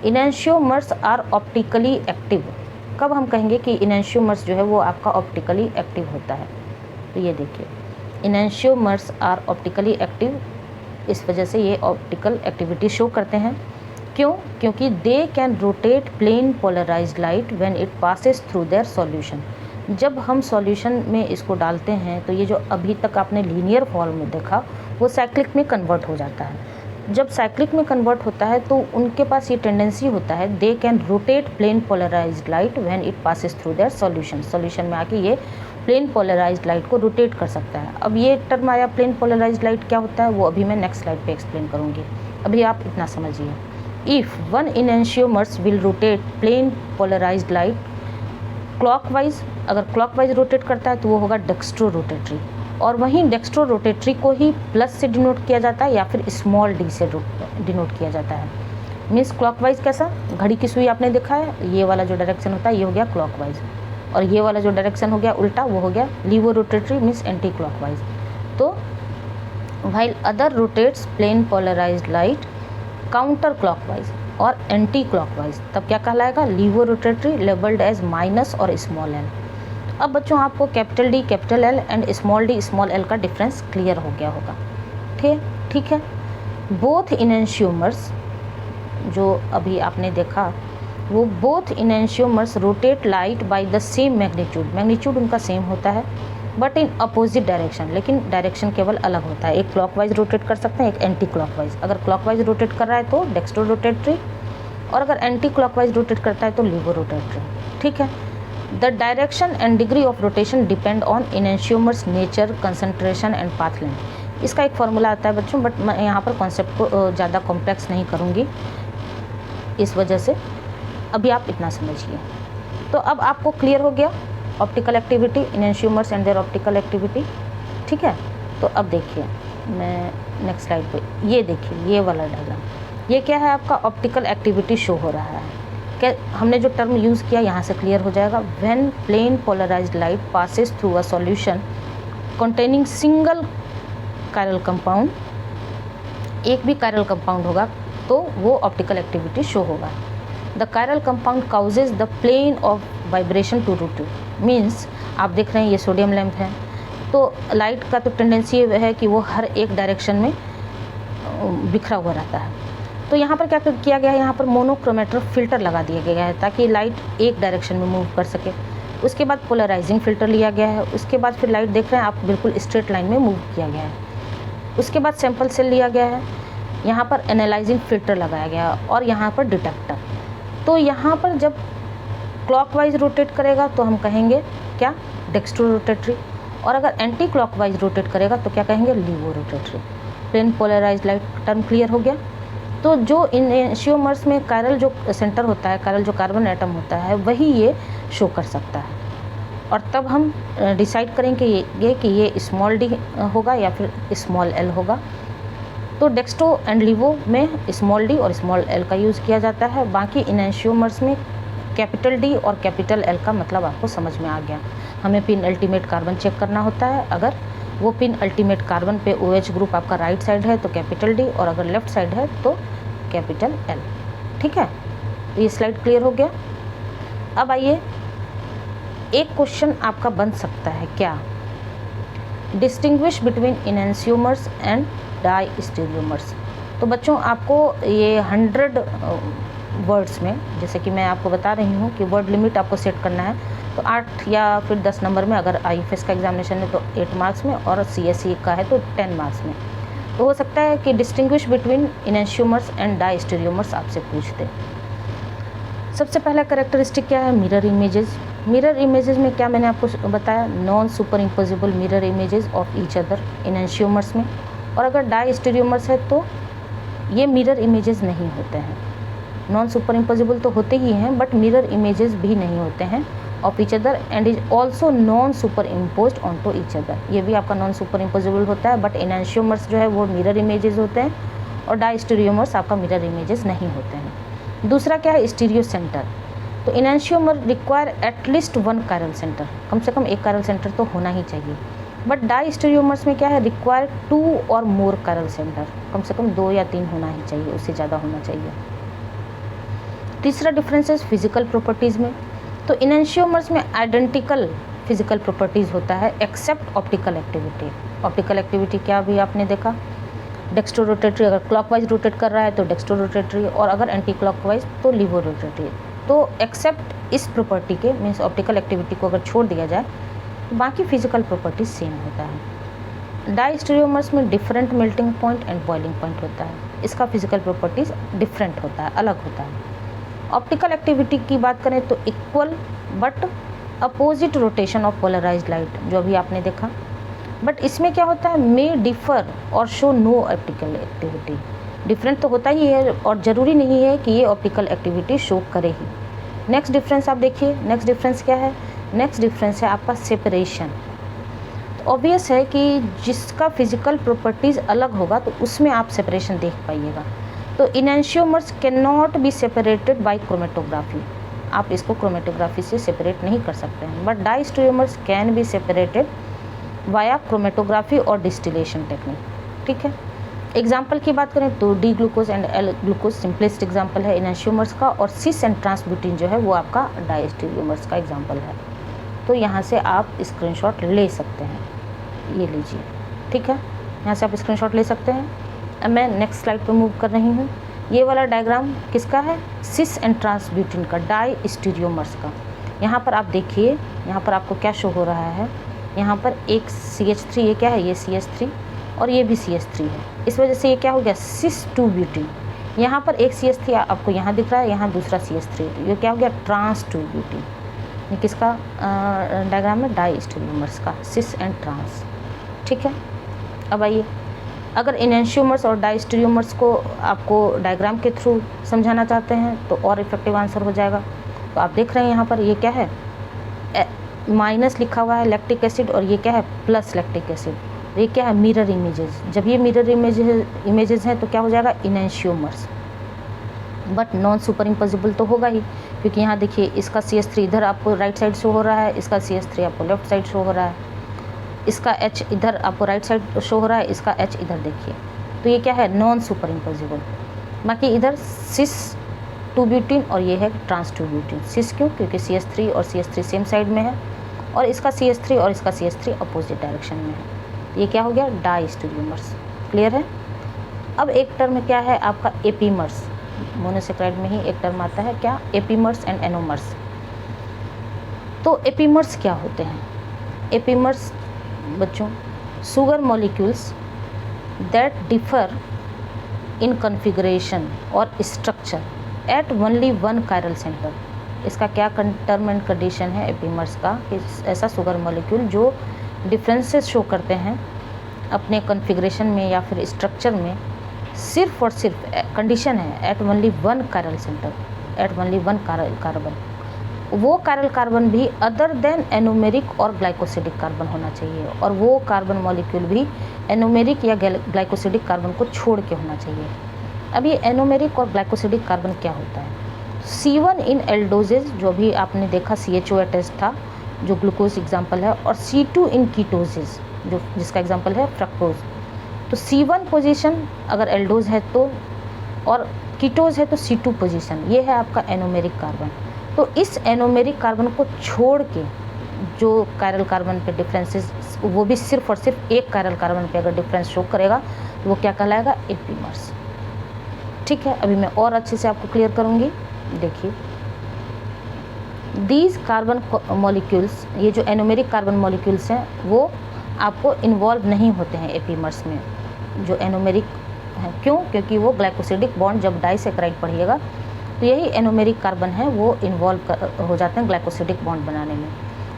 इनेंशियोमर्स आर ऑप्टिकली एक्टिव। कब हम कहेंगे कि इनेंशियोमर्स जो है वो आपका ऑप्टिकली एक्टिव होता है? तो ये देखिए, इनेंशियोमर्स आर ऑप्टिकली एक्टिव, इस वजह से ये ऑप्टिकल एक्टिविटी शो करते हैं। क्यों? क्योंकि they can rotate plane polarised light when it passes through their solution. जब हम सॉल्यूशन में इसको डालते हैं तो ये जो अभी तक आपने लीनियर फॉर्म में देखा वो साइक्लिक में कन्वर्ट हो जाता है। जब साइक्लिक में कन्वर्ट होता है तो उनके पास ये टेंडेंसी होता है, they can rotate plane polarised light when it passes through their solution. Solution में आके ये प्लेन पोलराइज्ड लाइट को रोटेट कर सकता है। अब ये टर्म आया प्लेन पोलराइज्ड लाइट क्या होता है वो अभी मैं नेक्स्ट स्लाइड पे एक्सप्लेन करूँगी, अभी आप इतना समझिए। If one enantiomers will rotate plane polarised light clockwise, अगर क्लॉकवाइज रोटेट करता है तो वो होगा डेक्स्ट्रो रोटेटरी, और वहीं डेक्स्ट्रो रोटेटरी को ही प्लस से डिनोट किया जाता है या फिर स्मॉल डी से डिनोट किया जाता है। मीन्स क्लॉकवाइज कैसा, घड़ी की सुई आपने देखा है, ये वाला जो डायरेक्शन होता है ये हो गया क्लॉकवाइज, और ये वाला जो डायरेक्शन हो गया उल्टा वो हो गया levorotatory means anticlockwise. तो while other rotates plane polarised light counter clockwise और एंटी क्लॉकवाइज, तब क्या कहलाएगा, levorotatory labelled as minus और स्मॉल एल। अब बच्चों आपको capital D capital L and small D small L का डिफरेंस क्लियर हो गया होगा। ठीक है। बोथ इनेंशियोमर्स जो अभी आपने देखा वो both enantiomers rotate light by the same magnitude उनका सेम होता है, बट इन अपोजिट डायरेक्शन, लेकिन डायरेक्शन केवल अलग होता है। एक क्लॉकवाइज रोटेट कर सकते हैं, एक एंटी क्लॉकवाइज। अगर क्लॉकवाइज रोटेट कर रहा है तो डेक्स्ट्रो रोटेटरी, और अगर एंटी क्लॉकवाइज रोटेट करता है तो लीवो रोटेटरी। ठीक है। The direction and degree of rotation depend on enantiomers nature, concentration and path length. इसका एक फॉर्मूला आता है बच्चों, बट मैं यहाँ पर कॉन्सेप्ट को ज़्यादा कॉम्प्लेक्स नहीं करूँगी, इस वजह से अभी आप इतना समझिए। तो अब आपको क्लियर हो गया optical activity, enantiomers and their optical activity. ठीक है। तो अब देखिए मैं नेक्स्ट स्लाइड पे, ये देखिए ये वाला डायग्राम, ये क्या है, आपका ऑप्टिकल एक्टिविटी शो हो रहा है। क्या हमने जो टर्म यूज़ किया यहाँ से क्लियर हो जाएगा। When plane polarised light passes through a solution containing single chiral compound, एक भी कायरल कंपाउंड होगा तो वो ऑप्टिकल एक्टिविटी शो होगा। The chiral compound causes the plane of vibration to rotate. Means आप देख रहे हैं ये सोडियम लैंप है, तो लाइट का तो टेंडेंसी है कि वो हर एक डायरेक्शन में बिखरा हुआ रहता है। तो यहाँ पर क्या किया गया है, यहाँ पर मोनोक्रोमेटर फिल्टर लगा दिया गया है ताकि लाइट एक डायरेक्शन में मूव कर सके। उसके बाद पोलराइजिंग फिल्टर लिया गया है, उसके बाद फिर लाइट देख रहे हैं आप बिल्कुल स्ट्रेट लाइन में मूव किया गया है। उसके बाद सैंपल सेल लिया गया है, यहाँ पर एनालाइजिंग फिल्टर लगाया गया और यहाँ पर डिटेक्टर। तो यहाँ पर जब क्लॉकवाइज रोटेट करेगा तो हम कहेंगे क्या, डेक्स्ट्रो रोटेटरी, और अगर एंटी क्लॉकवाइज रोटेट करेगा तो क्या कहेंगे, levo rotatory. Plane polarised light term clear हो गया। तो जो इनेंशियोमर्स में कायरल जो सेंटर होता है, कायरल जो कार्बन एटम होता है, वही ये शो कर सकता है, और तब हम डिसाइड करेंगे कि ये स्मॉल डी होगा या फिर स्मॉल एल होगा। तो डेक्स्ट्रो एंड लीवो में स्मॉल डी और स्मॉल एल का यूज़ किया जाता है। बाकी इनेंशियोमर्स में कैपिटल डी और कैपिटल एल का मतलब आपको समझ में आ गया। हमें पिन अल्टीमेट कार्बन चेक करना होता है, अगर वो पिन अल्टीमेट कार्बन पे OH ग्रुप आपका राइट साइड है तो कैपिटल डी, और अगर लेफ्ट साइड है तो कैपिटल एल। ठीक है। तो ये स्लाइड क्लियर हो गया। अब आइए, एक क्वेश्चन आपका बन सकता है क्या, distinguish between enantiomers and diastereomers. तो बच्चों आपको ये 100 वर्ड्स में, जैसे कि मैं आपको बता रही हूँ कि वर्ड लिमिट आपको सेट करना है, तो 8 या फिर 10 नंबर में, अगर IFS का एग्जामिनेशन है तो 8 मार्क्स में, और CSE का है तो 10 मार्क्स में। तो हो सकता है कि distinguish between enantiomers and diastereomers आपसे पूछ दे। सबसे पहला कैरेक्टरिस्टिक क्या है, मिरर इमेजेस। मिरर इमेजेस में क्या मैंने आपको बताया, non superimposable mirror images of each other enantiomers में, और अगर डायस्टेरियोमर्स है तो ये मिरर इमेजेस नहीं होते हैं। नॉन सुपर इम्पोजिबल तो होते ही हैं, बट मिरर इमेजेस भी नहीं होते हैं of each other, and is also non superimposed on to each other. ये भी आपका नॉन सुपर इम्पोजिबल होता है, बट इनेंशियोमर्स जो है वो मिरर इमेजेस होते हैं, और डायस्टेरियोमर्स आपका मिरर इमेजेस नहीं होते हैं। दूसरा क्या है, स्टीरियो सेंटर। तो enantiomer require at least 1 chiral centre, कम से कम एक कायरल सेंटर तो होना ही चाहिए। बट डायस्टेरियोमर्स में क्या है, रिक्वायर 2 और मोर कायरल सेंटर, कम से कम 2 या 3 होना ही चाहिए, उससे ज़्यादा होना चाहिए। तीसरा डिफरेंसेस फिजिकल प्रॉपर्टीज़ में। तो इनेंशियोमर्स में आइडेंटिकल फिजिकल प्रॉपर्टीज़ होता है except optical activity. Optical activity क्या भी आपने देखा, डेक्स्ट्रो रोटेटरी, अगर क्लॉकवाइज रोटेट कर रहा है तो डेक्स्ट्रो रोटेटरी, और अगर एंटी क्लॉकवाइज तो लीवो रोटेटरी। तो एक्सेप्ट इस प्रॉपर्टी के, मीन्स ऑप्टिकल एक्टिविटी को अगर छोड़ दिया जाए तो बाकी फिजिकल प्रॉपर्टीज सेम होता है। डायस्टेरियोमर्स में different melting point and boiling point होता है, इसका फिजिकल प्रॉपर्टीज डिफरेंट होता है, अलग होता है। ऑप्टिकल एक्टिविटी की बात करें तो equal but opposite rotation of polarized light, जो अभी आपने देखा। बट इसमें क्या होता है, मे डिफर और show no optical activity, different तो होता ही है और ज़रूरी नहीं है कि ये ऑप्टिकल एक्टिविटी शो करे ही। नेक्स्ट डिफरेंस आप देखिए, नेक्स्ट डिफरेंस क्या है? नेक्स्ट डिफरेंस है आपका सेपरेशन। तो ऑब्वियस है कि जिसका फिजिकल प्रॉपर्टीज़ अलग होगा तो उसमें आप सेपरेशन देख पाइएगा। तो enantiomers can not be separated by chromatography, आप इसको क्रोमेटोग्राफी से सेपरेट नहीं कर सकते हैं। But diastereomers can be separated via chromatography और डिस्टिलेशन टेक्निक, ठीक है। एग्जाम्पल की बात करें तो D glucose and L glucose simplest example है इनैंशियोमर्स का, और सिस एंड ट्रांसब्यूटिन जो है वो आपका डायस्टेरियोमर्स का एग्जाम्पल है। तो यहाँ से आप स्क्रीनशॉट ले सकते हैं, ये लीजिए, ठीक है, यहाँ से आप स्क्रीनशॉट ले सकते हैं। अब मैं नेक्स्ट स्लाइड पर मूव कर रही हूँ। ये वाला डायग्राम किसका है? सिस एंड ट्रांसब्यूटिन का, डायस्टेरियोमर्स का। यहाँ पर आप देखिए, यहाँ पर आपको क्या शो हो रहा है? यहाँ पर एक CH3, ये क्या है? ये CH3 और ये भी CH3 है। इस वजह से ये क्या हो गया? सिस 2 ब्यूटीन। यहाँ पर एक CH3 आपको यहाँ दिख रहा है, यहाँ दूसरा CH3, ये क्या हो गया? Trans 2 butene. ये किसका डायग्राम है? डायस्टेरियोमर्स का, सिस एंड ट्रांस, ठीक है। अब आइए, अगर इनैंशियोमर्स और डायस्टेरियोमर्स को आपको डायग्राम के थ्रू समझाना चाहते हैं तो और इफेक्टिव आंसर हो जाएगा। तो आप देख रहे हैं यहाँ पर ये क्या है? माइनस लिखा हुआ है लैक्टिक एसिड, और ये क्या है? Plus lactic acid. ये क्या है? Mirror images. जब ये मिरर इमेजेस हैं तो क्या हो जाएगा? इनैंशियोमर्स। बट नॉन सुपर इम्पॉसिबल तो होगा ही, क्योंकि यहाँ देखिए इसका CH3 इधर आपको राइट साइड शो हो रहा है, इसका CH3 आपको लेफ्ट साइड शो हो रहा है, इसका H इधर आपको राइट साइड शो हो रहा है, इसका H इधर देखिए। तो ये क्या है? Non super impossible. बाकी इधर सिस 2 ब्यूटीन और ये है ट्रांस 2 ब्यूटीन। सिस क्यों? क्योंकि CH3 और CH3 सेम साइड में है, और इसका CH3 और इसका CH3 अपोजिट डायरेक्शन में है। ये क्या हो गया? डायस्टेरियोमर्स। क्लियर है? अब एक टर्म क्या है आपका? एपीमर्स। मोनोसेक्राइड में ही एक टर्म आता है, क्या? Epimers and anomers. तो एपीमर्स क्या होते हैं? एपीमर्स बच्चों, sugar molecules that differ in configuration और structure at only one chiral centre. इसका क्या टर्म एंड कंडीशन है एपीमर्स का? कि ऐसा सुगर मॉलिक्यूल जो डिफरेंसेस शो करते हैं अपने कॉन्फ़िगरेशन में या फिर स्ट्रक्चर में, सिर्फ और सिर्फ कंडीशन है at only one chiral centre, at only one carbon. वो कायरल कार्बन भी अदर देन एनोमेरिक और ग्लाइकोसिडिक कार्बन होना चाहिए, और वो कार्बन मॉलिक्यूल भी एनोमेरिक या ग्लाइकोसिडिक कार्बन को छोड़ के होना चाहिए। अब ये एनोमेरिक और ग्लाइकोसिडिक कार्बन क्या होता है? C1 इन एल्डोजेज, जो भी आपने देखा CHO अटैच था, जो ग्लूकोज एग्जाम्पल है, और C2 इन कीटोजेज, जो जिसका एग्जाम्पल है फ्रक्टोज। तो C1 पोजीशन अगर एल्डोज है तो, और कीटोज है तो C2 पोजीशन, ये है आपका एनोमेरिक कार्बन। तो इस एनोमेरिक कार्बन को छोड़ के जो कायरल कार्बन पे डिफरेंसेस, वो भी सिर्फ और सिर्फ एक कायरल कार्बन पे अगर डिफरेंस शो करेगा तो वो क्या कहलाएगा? एपीमर्स, ठीक है। अभी मैं और अच्छे से आपको क्लियर करूँगी। देखिए, दीज कार्बन मॉलिक्यूल्स, ये जो एनोमेरिक कार्बन मॉलिक्यूल्स हैं वो आपको इन्वॉल्व नहीं होते हैं एपीमर्स में, जो एनोमेरिक हैं। क्यों? क्योंकि वो ग्लाइकोसिडिक बॉन्ड, जब डाइसेक्राइड पढ़िएगा तो यही एनोमेरिक कार्बन है वो इन्वॉल्व हो जाते हैं ग्लाइकोसिडिक बॉन्ड बनाने में।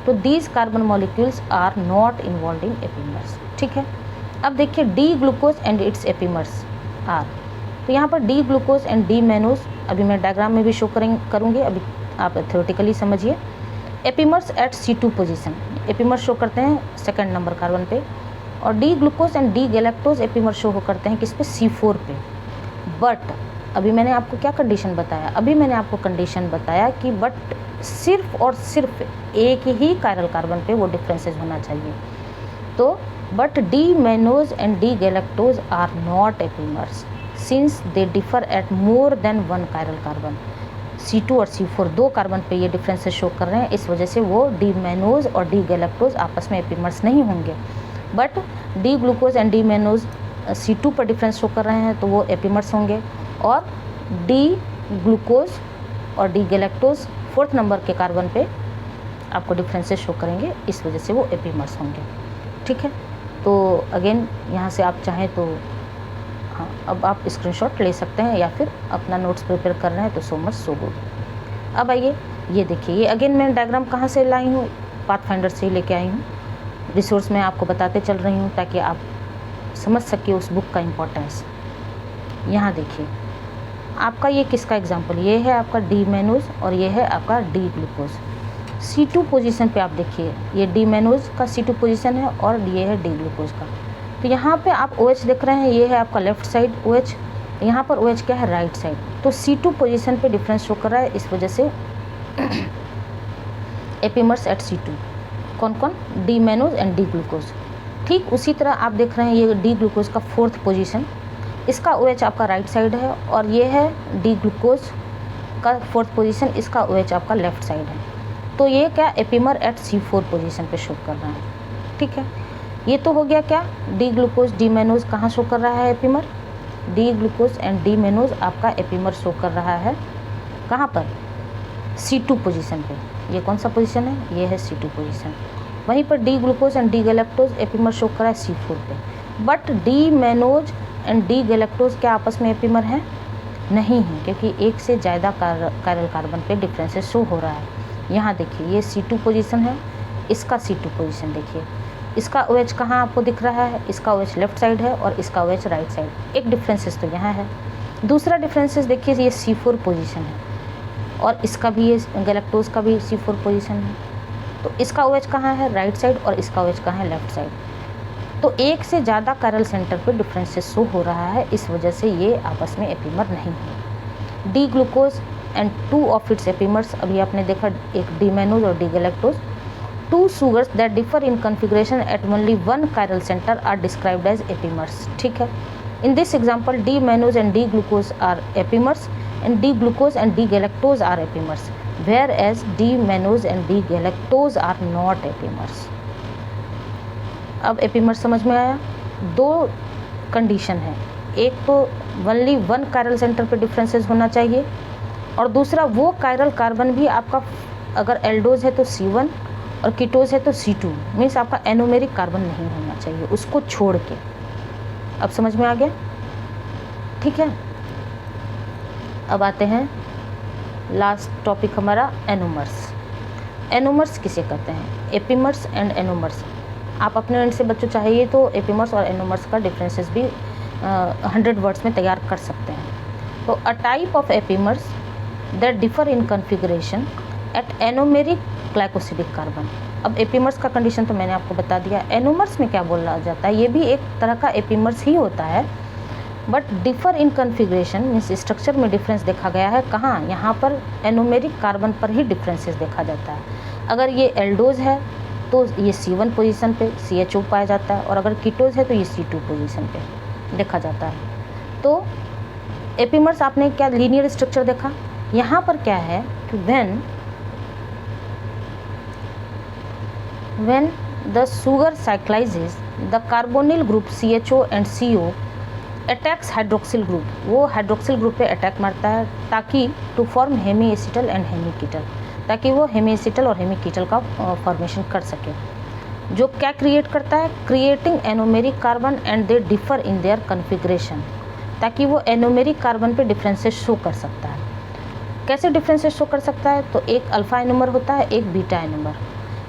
तो these carbon molecules are not involve in epimers, ठीक है। अब देखिए D glucose and its epimers are. तो यहाँ पर D glucose and D mannose, अभी मैं डायग्राम में भी शो करूँगी, अभी आप थ्योरेटिकली समझिए। Epimers at C2 position, epimers show करते हैं सेकंड नंबर कार्बन पे, और D glucose and D galactose epimers show करते हैं किस पे? C4 पे। बट अभी मैंने आपको क्या कंडीशन बताया? अभी मैंने आपको कंडीशन बताया कि बट सिर्फ और सिर्फ एक ही कायरल कार्बन पे वो डिफरेंसेस होना चाहिए। तो but D mannose and D galactose are not epimers since they differ at more than one chiral carbon. C2 और C4 दो कार्बन पे ये डिफरेंसेस शो कर रहे हैं, इस वजह से वो डी मैनोज और डी गैलेक्टोज आपस में एपीमर्स नहीं होंगे। But D glucose and D mannose C2 पर डिफरेंस शो कर रहे हैं तो वो एपीमर्स होंगे, और डी ग्लूकोज और डी गैलेक्टोज फोर्थ नंबर के कार्बन पे आपको डिफरेंसेस शो करेंगे, इस वजह से वो एपीमर्स होंगे, ठीक है। तो अगेन यहाँ से आप चाहें तो हाँ, अब आप स्क्रीनशॉट ले सकते हैं, या फिर अपना नोट्स प्रिपेयर कर रहे हैं तो सो मच सो गुड। अब आइए, ये देखिए, ये अगेन मैं डायग्राम कहाँ से लाई हूँ? पाथफाइंडर से ही लेके आई हूँ। रिसोर्स में आपको बताते चल रही हूँ ताकि आप समझ सके उस बुक का इम्पोर्टेंस। यहाँ देखिए आपका ये किसका एग्जाम्पल, ये है आपका डी मेनोज और ये है आपका डी ग्लूकोज। C2 पोजीशन पे आप देखिए ये डी मेनोज का C2 पोजीशन है और ये है डी ग्लूकोज का। तो यहाँ पे आप OH देख रहे हैं, ये है आपका लेफ्ट साइड OH, यहाँ पर OH क्या है, राइट साइड। तो C2 पोजीशन पे डिफरेंस शो कर रहा है, इस वजह से एपिमर्स एट C2 कौन कौन, D mannose and D glucose. ठीक उसी तरह आप देख रहे हैं ये डी ग्लूकोज का 4th पोजीशन, इसका OH आपका राइट साइड है और ये है डी ग्लूकोज का 4th पोजीशन, इसका OH आपका लेफ्ट साइड है। तो ये क्या एपिमर एट C4 पोजीशन पे शो कर रहा है। ठीक है, ये तो हो गया क्या, डी ग्लूकोज डी मेनोज कहाँ शो कर रहा है epimer, D glucose and D mannose आपका एपिमर शो कर रहा है कहाँ पर, C2 पोजीशन पे। ये कौन सा पोजीशन है, ये है C2 पोजीशन। वहीं पर D glucose and D galactose epimer show कर रहा है C4 पे। But D mannose and D galactose क्या आपस में एपिमर है, नहीं है, क्योंकि एक से ज़्यादा कायरल कार्बन पे डिफरेंसेस शो हो रहा है। यहाँ देखिए ये C2 पोजीशन है, इसका C2 पोजीशन देखिए, इसका OH कहाँ आपको दिख रहा है, इसका OH लेफ्ट साइड है और इसका OH राइट साइड। एक डिफरेंसेस तो यहाँ है। दूसरा डिफरेंसेस देखिए ये C4 पोजीशन है और इसका भी, ये गैलेक्टोज का भी C4 पोजीशन है। तो इसका OH कहाँ है, राइट साइड, और इसका OH कहाँ है, लेफ्ट साइड। तो एक से ज़्यादा कायरल सेंटर पे डिफरेंसेस शो हो रहा है, इस वजह से ये आपस में एपिमर नहीं है। D glucose and 2 of its epimers, अभी आपने देखा एक डी मेनोज और D galactose, 2 sugars that differ in configuration at only one chiral center are described as epimers। ठीक है, in this example D mannose and D glucose are epimers and D glucose and D galactose are epimers, whereas D mannose and D galactose are not epimers। अब epimer समझ में आया। 2 condition है, एक तो only 1 chiral centre पे differences होना चाहिए और दूसरा वो कायरल कार्बन भी आपका अगर एल्डोज है तो C1 और कीटोज है तो C2, मीन्स आपका एनोमेरिक कार्बन नहीं होना चाहिए उसको छोड़ के। अब समझ में आ गया, ठीक है। अब आते हैं लास्ट टॉपिक हमारा एनोमर्स। एनोमर्स किसे कहते हैं, एपिमर्स एंड एनोमर्स। आप अपने एंड से बच्चों चाहिए तो एपिमर्स और एनोमर्स का डिफरेंसेस भी 100 वर्ड्स में तैयार कर सकते हैं। तो a type of epimers that differ in configuration at anomeric glycosidic carbon. अब एपिमर्स का कंडीशन तो मैंने आपको बता दिया। एनोमर्स में क्या बोला जाता है, ये भी एक तरह का एपिमर्स ही होता है, but differ in configuration means structure में डिफरेंस देखा गया है। कहाँ, यहाँ पर एनोमेरिक कार्बन पर ही डिफरेंसेस देखा जाता है। अगर ये एल्डोज है तो ये C1 पोजीशन पे CHO पाया जाता है और अगर कीटोज है तो ये C2 पोजीशन पे देखा जाता है। तो एपिमर्स आपने क्या लीनियर स्ट्रक्चर देखा, यहाँ पर क्या है कि when the sugar cyclizes the carbonyl group CHO and CO attacks hydroxyl group, वो हाइड्रोक्सिल ग्रुप पे अटैक मारता है ताकि to form hemi acetal and hemi ketal, ताकि वो हेमी एसिटल और हेमी कीटल का फॉर्मेशन कर सके। जो क्या क्रिएट करता है, creating anomeric carbon and they differ in their configuration, ताकि वो एनोमेरिक कार्बन पे डिफरेंसेस शो कर सकता है। कैसे डिफरेंसेस शो कर सकता है, तो एक अल्फ़ा एनोमर होता है, एक बीटा एनोमर।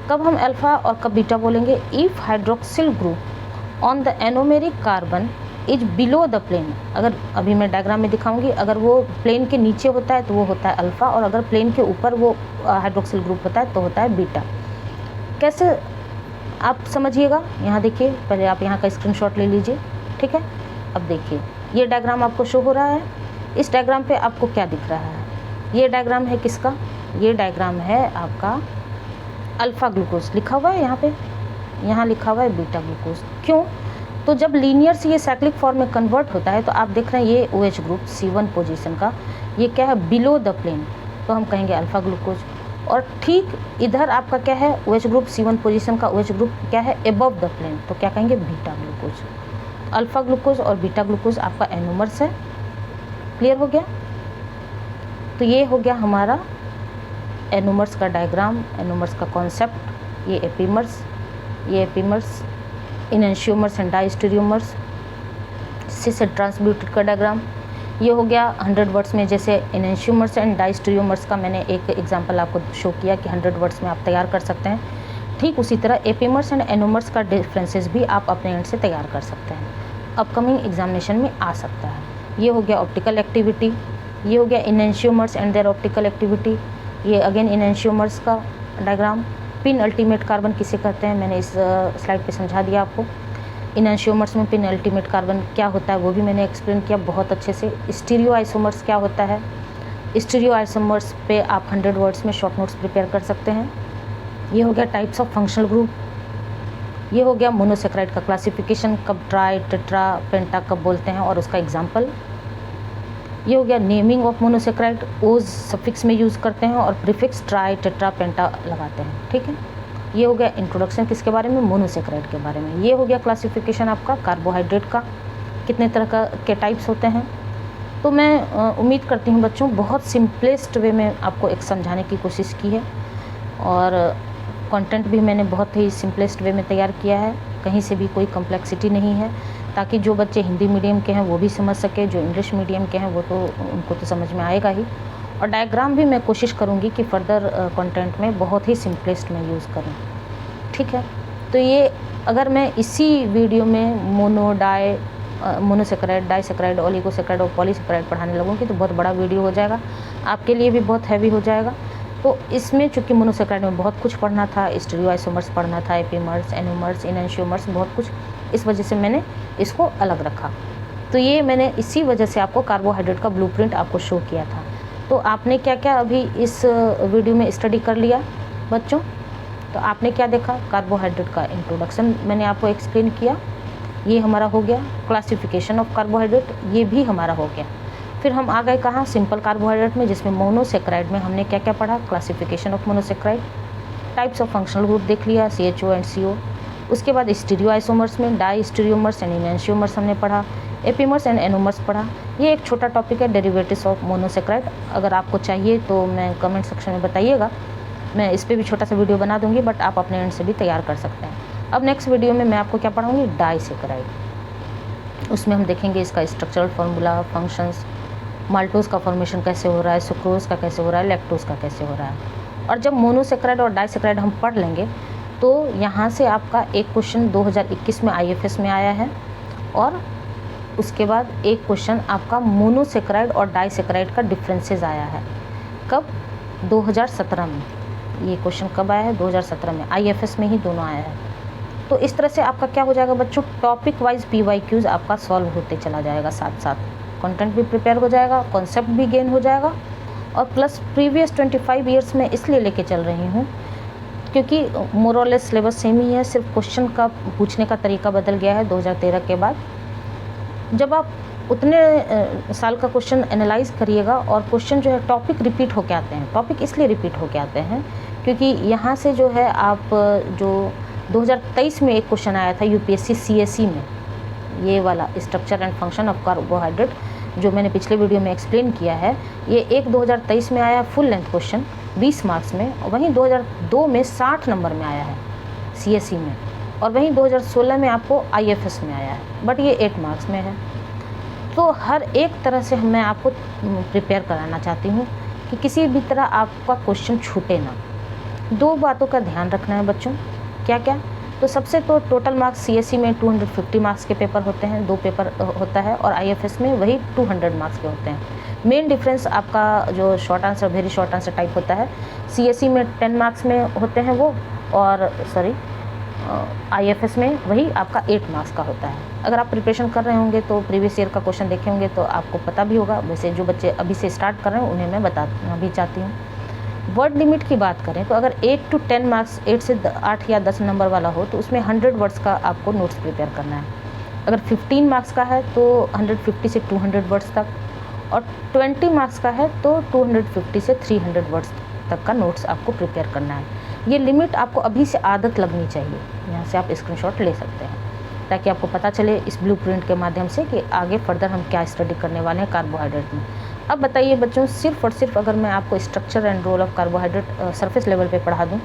कब हम अल्फ़ा और कब बीटा बोलेंगे, if hydroxyl group on the anomeric carbon is below the plane. अगर अभी मैं डायग्राम में दिखाऊंगी, अगर वो प्लेन के नीचे होता है तो वो होता है अल्फ़ा, और अगर प्लेन के ऊपर वो हाइड्रोक्सिल ग्रुप होता है तो होता है बीटा। कैसे आप समझिएगा, यहाँ देखिए, पहले आप यहाँ का स्क्रीनशॉट ले लीजिए, ठीक है। अब देखिए ये डायग्राम आपको शो हो रहा है, इस डायग्राम पे आपको क्या दिख रहा है, ये डायग्राम है किसका, ये डायग्राम है आपका अल्फ़ा ग्लूकोज, लिखा हुआ है यहाँ पे, यहाँ लिखा हुआ है बीटा ग्लूकोज। क्यों, तो जब लीनियर से ये साइक्लिक फॉर्म में कन्वर्ट होता है तो आप देख रहे हैं ये OH ग्रुप C1 पोजीशन का, ये क्या है, बिलो द प्लेन, तो हम कहेंगे अल्फ़ा ग्लूकोज। और ठीक इधर आपका क्या है, OH ग्रुप C1 पोजीशन का OH ग्रुप क्या है, एबव द प्लेन, तो क्या कहेंगे, बीटा ग्लूकोज। अल्फ़ा ग्लूकोज और बीटा ग्लूकोज आपका एनोमर्स है। क्लियर हो गया, तो ये हो गया हमारा एनोमर्स का डायग्राम, एनोमर्स का कॉन्सेप्ट। ये एपिमर्स, इनएंशियोमर्स एंड डायस्टेरियोमर्स, सिस ट्रांसब्यूटेड का डायग्राम। ये हो गया 100 वर्ड्स में, जैसे इनएंशियोमर्स एंड डायस्टेरियोमर्स का मैंने एक एग्जांपल आपको शो किया कि 100 वर्ड्स में आप तैयार कर सकते हैं। ठीक उसी तरह एपिमर्स एंड एनोमर्स का डिफरेंसेस भी आप अपने एंड से तैयार कर सकते हैं, अपकमिंग एग्जामिनेशन में आ सकता है। ये हो गया ऑप्टिकल एक्टिविटी, ये हो गया इनैंशियोमर्स एंड देयर ऑप्टिकल एक्टिविटी, ये अगेन इनैंशियोमर्स का डायग्राम। पिन अल्टीमेट कार्बन किसे कहते हैं मैंने इस स्लाइड पे समझा दिया आपको। इनैंशियोमर्स में पिन अल्टीमेट कार्बन क्या होता है वो भी मैंने एक्सप्लेन किया बहुत अच्छे से। स्टीरियो आइसोमर्स क्या होता है, स्टीरियो आइसोमर्स पे आप 100 वर्ड्स में शॉर्ट नोट्स प्रिपेयर कर सकते हैं। ये हो गया टाइप्स ऑफ फंक्शनल ग्रुप, ये हो गया मोनोसेक्राइड का क्लासिफिकेशन, कब ट्राई टेट्रा पेंटा कब बोलते हैं और उसका एग्जाम्पल। ये हो गया नेमिंग ऑफ मोनोसेक्राइड, ओज सफिक्स में यूज़ करते हैं और प्रीफिक्स ट्राई टेट्रा पेंटा लगाते हैं, ठीक है। ये हो गया इंट्रोडक्शन किसके बारे में, मोनोसेक्राइड के बारे में। ये हो गया क्लासिफिकेशन आपका कार्बोहाइड्रेट का, कितने तरह के टाइप्स होते हैं। तो मैं उम्मीद करती हूँ बच्चों बहुत सिंपलेस्ट वे में आपको एक समझाने की कोशिश की है और कंटेंट भी मैंने बहुत ही सिंपलेस्ट वे में तैयार किया है, कहीं से भी कोई कॉम्प्लेक्सिटी नहीं है, ताकि जो बच्चे हिंदी मीडियम के हैं वो भी समझ सके, जो इंग्लिश मीडियम के हैं वो तो उनको तो समझ में आएगा ही। और डायग्राम भी मैं कोशिश करूँगी कि फर्दर कंटेंट में बहुत ही सिंपलेस्ट में यूज़ करूँ, ठीक है। तो ये अगर मैं इसी वीडियो में मोनोसेक्राइड, डाइसेक्राइड, ओलिगोसेक्राइड और पॉलीसेक्राइड पढ़ाने लगूँगी तो बहुत बड़ा वीडियो हो जाएगा, आपके लिए भी बहुत हैवी हो जाएगा। तो इसमें चूँकि मोनोसेक्राइड में बहुत कुछ पढ़ना था, स्टीरियो आइसोमर्स पढ़ना था, एपीमर्स, एनोमर्स, इनैंशियोमर्स, बहुत कुछ, इस वजह से मैंने इसको अलग रखा। तो ये मैंने इसी वजह से आपको कार्बोहाइड्रेट का ब्लूप्रिंट आपको शो किया था। तो आपने क्या क्या अभी इस वीडियो में स्टडी कर लिया बच्चों? तो आपने क्या देखा, कार्बोहाइड्रेट का इंट्रोडक्शन मैंने आपको एक्सप्लेन किया, ये हमारा हो गया। क्लासिफिकेशन ऑफ कार्बोहाइड्रेट ये भी हमारा हो गया। फिर हम आ गए कहाँ, सिंपल कार्बोहाइड्रेट में, जिसमें मोनोसेक्राइड में हमने क्या क्या पढ़ा, classification of monosaccharide, types of functional group देख लिया, CHO एंड CO। उसके बाद स्टीरियो आइसोमर्स में डाई स्टीरियोमर्स एंड इनैंशियोमर्स हमने पढ़ा, एपीमर्स एंड एनोमर्स पढ़ा। ये एक छोटा टॉपिक है, डेरिवेटिव्स ऑफ मोनोसेक्राइड। अगर आपको चाहिए तो मैं कमेंट सेक्शन में बताइएगा, मैं इस पर भी छोटा सा वीडियो बना दूंगी, बट आप अपने एंड से भी तैयार कर सकते हैं। अब नेक्स्ट वीडियो में मैं आपको क्या पढ़ाऊँगी, डाइसेक्राइड। उसमें हम देखेंगे इसका स्ट्रक्चरल फार्मूला, फंक्शंस, माल्टोज़ का फॉर्मेशन कैसे हो रहा है, सुक्रोज़ का कैसे हो रहा है, लैक्टोज़ का कैसे हो रहा है। और जब मोनोसेक्राइड और डाइसेक्राइड हम पढ़ लेंगे तो यहाँ से आपका एक क्वेश्चन 2021 में IFS में आया है, और उसके बाद एक क्वेश्चन आपका मोनोसेक्राइड और डाइसेक्राइड का डिफरेंसेस आया है। कब, 2017 में। ये क्वेश्चन कब आया है, 2017 में, IFS में ही दोनों आया है। तो इस तरह से आपका क्या हो जाएगा बच्चों, टॉपिक वाइज PYQs आपका सॉल्व होते चला जाएगा, साथ साथ कंटेंट भी प्रिपेयर हो जाएगा, कॉन्सेप्ट भी गेन हो जाएगा। और प्लस प्रीवियस 25 ईयर्स में इसलिए लेके चल रही हूँ क्योंकि मोर और लेस सिलेबस सेम ही है, सिर्फ क्वेश्चन का पूछने का तरीका बदल गया है 2013 के बाद। जब आप उतने साल का क्वेश्चन एनालाइज करिएगा, और क्वेश्चन जो है टॉपिक रिपीट होके आते हैं, टॉपिक इसलिए रिपीट होके आते हैं क्योंकि यहाँ से जो है आप जो 2023 में एक क्वेश्चन आया था UPSC CSE में, ये वाला structure and function of carbohydrate जो मैंने पिछले वीडियो में एक्सप्लेन किया है, ये एक 2023 में आया फुल लेंथ क्वेश्चन 20 मार्क्स में, और वहीं 2002 में 60 नंबर में आया है CSE में, और वहीं 2016 में आपको IFS में आया है, बट ये 8 मार्क्स में है। तो हर एक तरह से मैं आपको प्रिपेयर कराना चाहती हूँ कि किसी भी तरह आपका क्वेश्चन छूटे ना। 2 बातों का ध्यान रखना है बच्चों, क्या क्या, तो सबसे तो टोटल मार्क्स CSE में 250 मार्क्स के पेपर होते हैं, 2 पेपर होता है, और IFS में वही 200 मार्क्स के होते हैं। मेन डिफरेंस आपका जो short answer, very short answer type होता है, CSE में 10 मार्क्स में होते हैं वो, और IFS में वही आपका 8 मार्क्स का होता है। अगर आप प्रिपरेशन कर रहे होंगे तो प्रीवियस ईयर का क्वेश्चन देखे होंगे तो आपको पता भी होगा। वैसे जो बच्चे अभी से स्टार्ट कर रहे हैं उन्हें मैं बताना भी चाहती हूँ। वर्ड लिमिट की बात करें तो अगर 8 to 10 मार्क्स, 8 से 8 या 10 नंबर वाला हो तो उसमें 100 वर्ड्स का आपको नोट्स प्रिपेयर करना है। अगर 15 मार्क्स का है तो 150 से 200 वर्ड्स तक, और 20 मार्क्स का है तो 250 से 300 वर्ड्स तक का नोट्स आपको प्रिपेयर करना है। ये लिमिट आपको अभी से आदत लगनी चाहिए, यहाँ से आप स्क्रीनशॉट ले सकते हैं ताकि आपको पता चले इस ब्लूप्रिंट के माध्यम से कि आगे फर्दर हम क्या स्टडी करने वाले हैं कार्बोहाइड्रेट में। अब बताइए बच्चों, सिर्फ और सिर्फ अगर मैं आपको structure and role of carbohydrate surface level पे पढ़ा दूं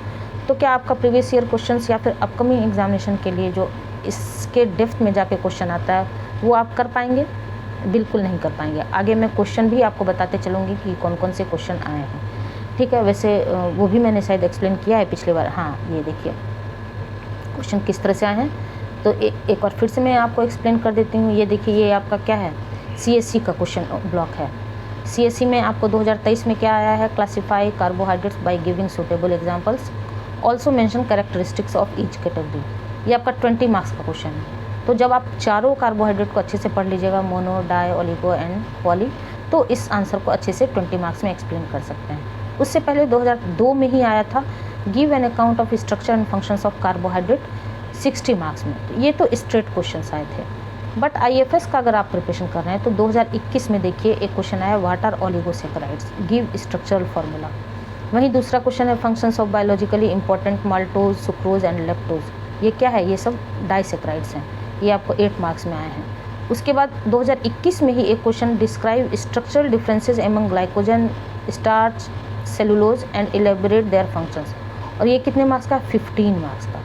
तो क्या आपका प्रीवियस ईयर क्वेश्चंस या फिर अपकमिंग एग्जामिनेशन के लिए जो इसके डेप्थ में जाके क्वेश्चन आता है वो आप कर पाएंगे? बिल्कुल नहीं कर पाएंगे। आगे मैं क्वेश्चन भी आपको बताते चलूँगी कि कौन कौन से क्वेश्चन आए हैं, ठीक है। वैसे वो भी मैंने शायद एक्सप्लेन किया है पिछले बार। हाँ, ये देखिए क्वेश्चन किस तरह से आए हैं, तो एक बार फिर से मैं आपको एक्सप्लेन कर देती हूँ। ये देखिए, ये आपका क्या है, CSC का क्वेश्चन ब्लॉक है। CSC में आपको 2023 में क्या आया है, classify carbohydrates by giving suitable examples, also mention characteristics of each category. ये आपका 20 मार्क्स का क्वेश्चन है। तो जब आप चारों कार्बोहाइड्रेट को अच्छे से पढ़ लीजिएगा, mono, di, oligo and poly, तो इस आंसर को अच्छे से 20 मार्क्स में एक्सप्लेन कर सकते हैं। उससे पहले 2002 में ही आया था, give an account of structure and functions of carbohydrate, 60 marks में। तो ये तो स्ट्रेट क्वेश्चन आए थे। बट IFS का अगर आप प्रिपरेशन कर रहे हैं तो 2021 में देखिए एक क्वेश्चन आया, what are oligosaccharides, give structural formula. वहीं दूसरा क्वेश्चन है, functions of biologically important maltose, sucrose and lactose. ये क्या है, ये सब डाइसैकेराइड्स हैं। ये आपको 8 मार्क्स में आए हैं। उसके बाद 2021 में ही एक question, describe structural differences among glycogen, starch, cellulose and elaborate their functions. और ये कितने मार्क्स का, 15 मार्क्स का।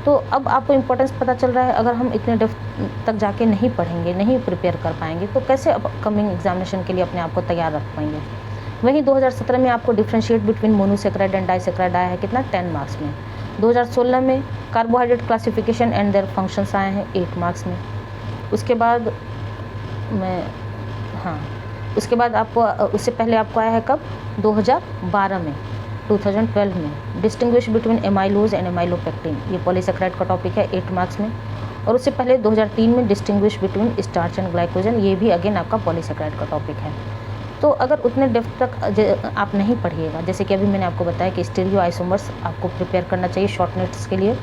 तो अब आपको इम्पोर्टेंस पता चल रहा है। अगर हम इतने डेप्थ तक जाके नहीं पढ़ेंगे, नहीं प्रिपेयर कर पाएंगे, तो कैसे अपकमिंग एग्जामिनेशन के लिए अपने आप को तैयार रख पाएंगे। वहीं 2017 में आपको differentiate between monosaccharide and disaccharide आया है, कितना, 10 मार्क्स में। 2016 में carbohydrate classification and their functions आए हैं, 8 मार्क्स में। उसके बाद उसके बाद आपको, उससे पहले आपको आया है कब, 2012 में, 2012 में distinguish between amylose and amylopectin. ये पॉलीसैकेराइड का टॉपिक है, 8 मार्क्स में। और उससे पहले 2003 में distinguish between starch and glycogen. ये भी अगेन आपका पॉलीसैकेराइड का टॉपिक है। तो अगर उतने डेप्थ तक आप नहीं पढ़िएगा, जैसे कि अभी मैंने आपको बताया कि स्टीरियो आइसोमर्स आपको प्रिपेयर करना चाहिए शॉर्ट नोट्स के लिए।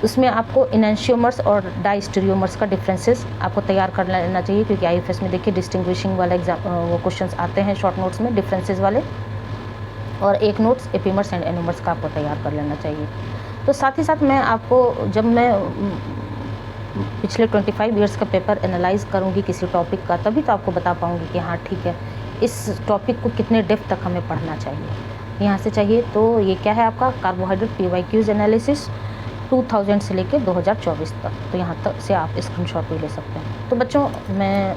उसमें आपको इनैंशियोमर्स और डाइस्टीरियोमर्स का डिफरेंसेस आपको तैयार कर लेना चाहिए, क्योंकि IFS में देखिए डिस्टिंग्विशिंग वाला वो क्वेश्चंस आते हैं शॉर्ट नोट्स में, डिफरेंसेस वाले। और एक नोट्स एपीमर्स एंड एनोमर्स का आपको तैयार कर लेना चाहिए। तो साथ ही साथ मैं आपको, जब मैं पिछले 25 ईयर्स का पेपर एनालाइज करूँगी किसी टॉपिक का, तभी तो आपको बता पाऊँगी कि हाँ ठीक है, इस टॉपिक को कितने डेप्थ तक हमें पढ़ना चाहिए, यहाँ से चाहिए। तो ये क्या है आपका कार्बोहाइड्रेट PYQs एनालिसिस 2000 से लेके 2024 तक। तो यहाँ तक से आप स्क्रीनशॉट भी ले सकते हैं। तो बच्चों, मैं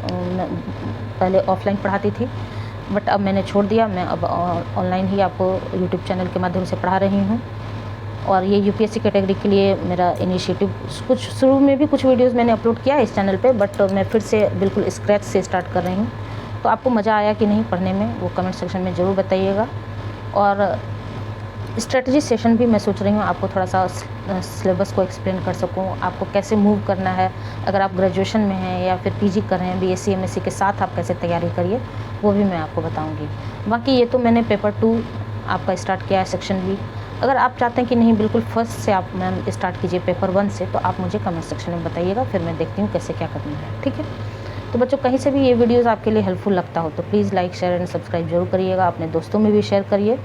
पहले ऑफलाइन पढ़ाती थी, बट अब मैंने छोड़ दिया। मैं अब ऑनलाइन ही आपको यूट्यूब चैनल के माध्यम से पढ़ा रही हूँ। और ये UPSC कैटेगरी के लिए मेरा इनिशिएटिव, कुछ शुरू में भी कुछ वीडियोस मैंने अपलोड किया है इस चैनल पे, बट मैं फिर से बिल्कुल स्क्रैच से स्टार्ट कर रही हूँ। तो आपको मज़ा आया कि नहीं पढ़ने में, वो कमेंट सेक्शन में ज़रूर बताइएगा। और स्ट्रेटजी सेशन भी मैं सोच रही हूँ आपको थोड़ा सा सिलेबस को एक्सप्लेन कर सकूँ, आपको कैसे मूव करना है। अगर आप ग्रेजुएशन में हैं या फिर PG कर रहे हैं, BSc MSc के साथ आप कैसे तैयारी करिए, वो भी मैं आपको बताऊँगी। बाकी ये तो मैंने पेपर 2 आपका स्टार्ट किया है, सेक्शन B। अगर आप चाहते हैं कि नहीं बिल्कुल फर्स्ट से आप मैम स्टार्ट कीजिए पेपर 1 से, तो आप मुझे कमेंट सेक्शन में बताइएगा, फिर मैं देखती हूँ कैसे क्या करना है, ठीक है। तो बच्चों, कहीं से भी ये वीडियोज़ आपके लिए हेल्पफुल लगता हो तो please like, share and subscribe जरूर करिएगा, अपने दोस्तों में भी शेयर करिए।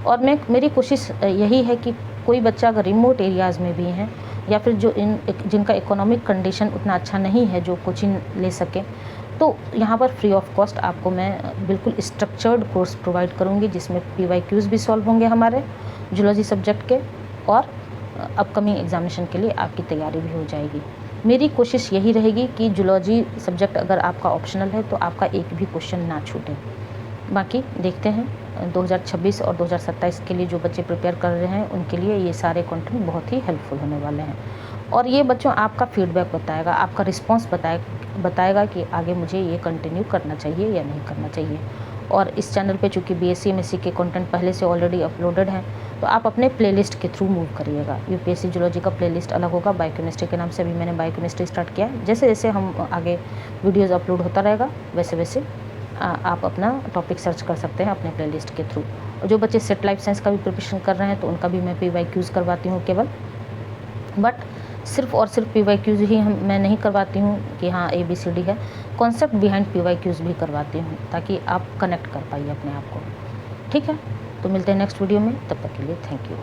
और मेरी कोशिश यही है कि कोई बच्चा अगर रिमोट एरियाज़ में भी हैं, या फिर जिनका इकोनॉमिक कंडीशन उतना अच्छा नहीं है जो कोचिंग ले सके, तो यहाँ पर फ्री ऑफ कॉस्ट आपको मैं बिल्कुल स्ट्रक्चर्ड कोर्स प्रोवाइड करूँगी, जिसमें PYQs भी सॉल्व होंगे हमारे जूलॉजी सब्जेक्ट के, और अपकमिंग एग्जामिनेशन के लिए आपकी तैयारी भी हो जाएगी। मेरी कोशिश यही रहेगी कि जूलॉजी सब्जेक्ट अगर आपका ऑप्शनल है तो आपका एक भी क्वेश्चन ना छूटे। बाकी देखते हैं 2026 और 2027 के लिए जो बच्चे प्रिपेयर कर रहे हैं उनके लिए ये सारे कंटेंट बहुत ही हेल्पफुल होने वाले हैं। और ये बच्चों आपका फीडबैक बताएगा, आपका रिस्पांस बताएगा कि आगे मुझे ये कंटिन्यू करना चाहिए या नहीं करना चाहिए। और इस चैनल पे चूँकि BSc MSc के कंटेंट पहले से ऑलरेडी अपलोडेड हैं, तो आप अपने प्लेलिस्ट के थ्रू मूव करिएगा। UPSC जूलॉजी का प्लेलिस्ट अलग होगा, बायोकेमिस्ट्री के नाम से अभी मैंने बायोकेमिस्ट्री स्टार्ट किया है। जैसे जैसे हम आगे वीडियोज़ अपलोड होता रहेगा, वैसे वैसे आप अपना टॉपिक सर्च कर सकते हैं अपने प्लेलिस्ट के थ्रू। और जो बच्चे सेट लाइफ साइंस का भी प्रिपरेशन कर रहे हैं तो उनका भी मैं PYQs करवाती हूँ केवल, बट सिर्फ और सिर्फ PYQs ही मैं नहीं करवाती हूँ कि हाँ ABCD है, कॉन्सेप्ट बिहाइंड PYQs भी करवाती हूँ, ताकि आप कनेक्ट कर पाइए अपने आप को, ठीक है। तो मिलते हैं नेक्स्ट वीडियो में, तब तक के लिए थैंक यू।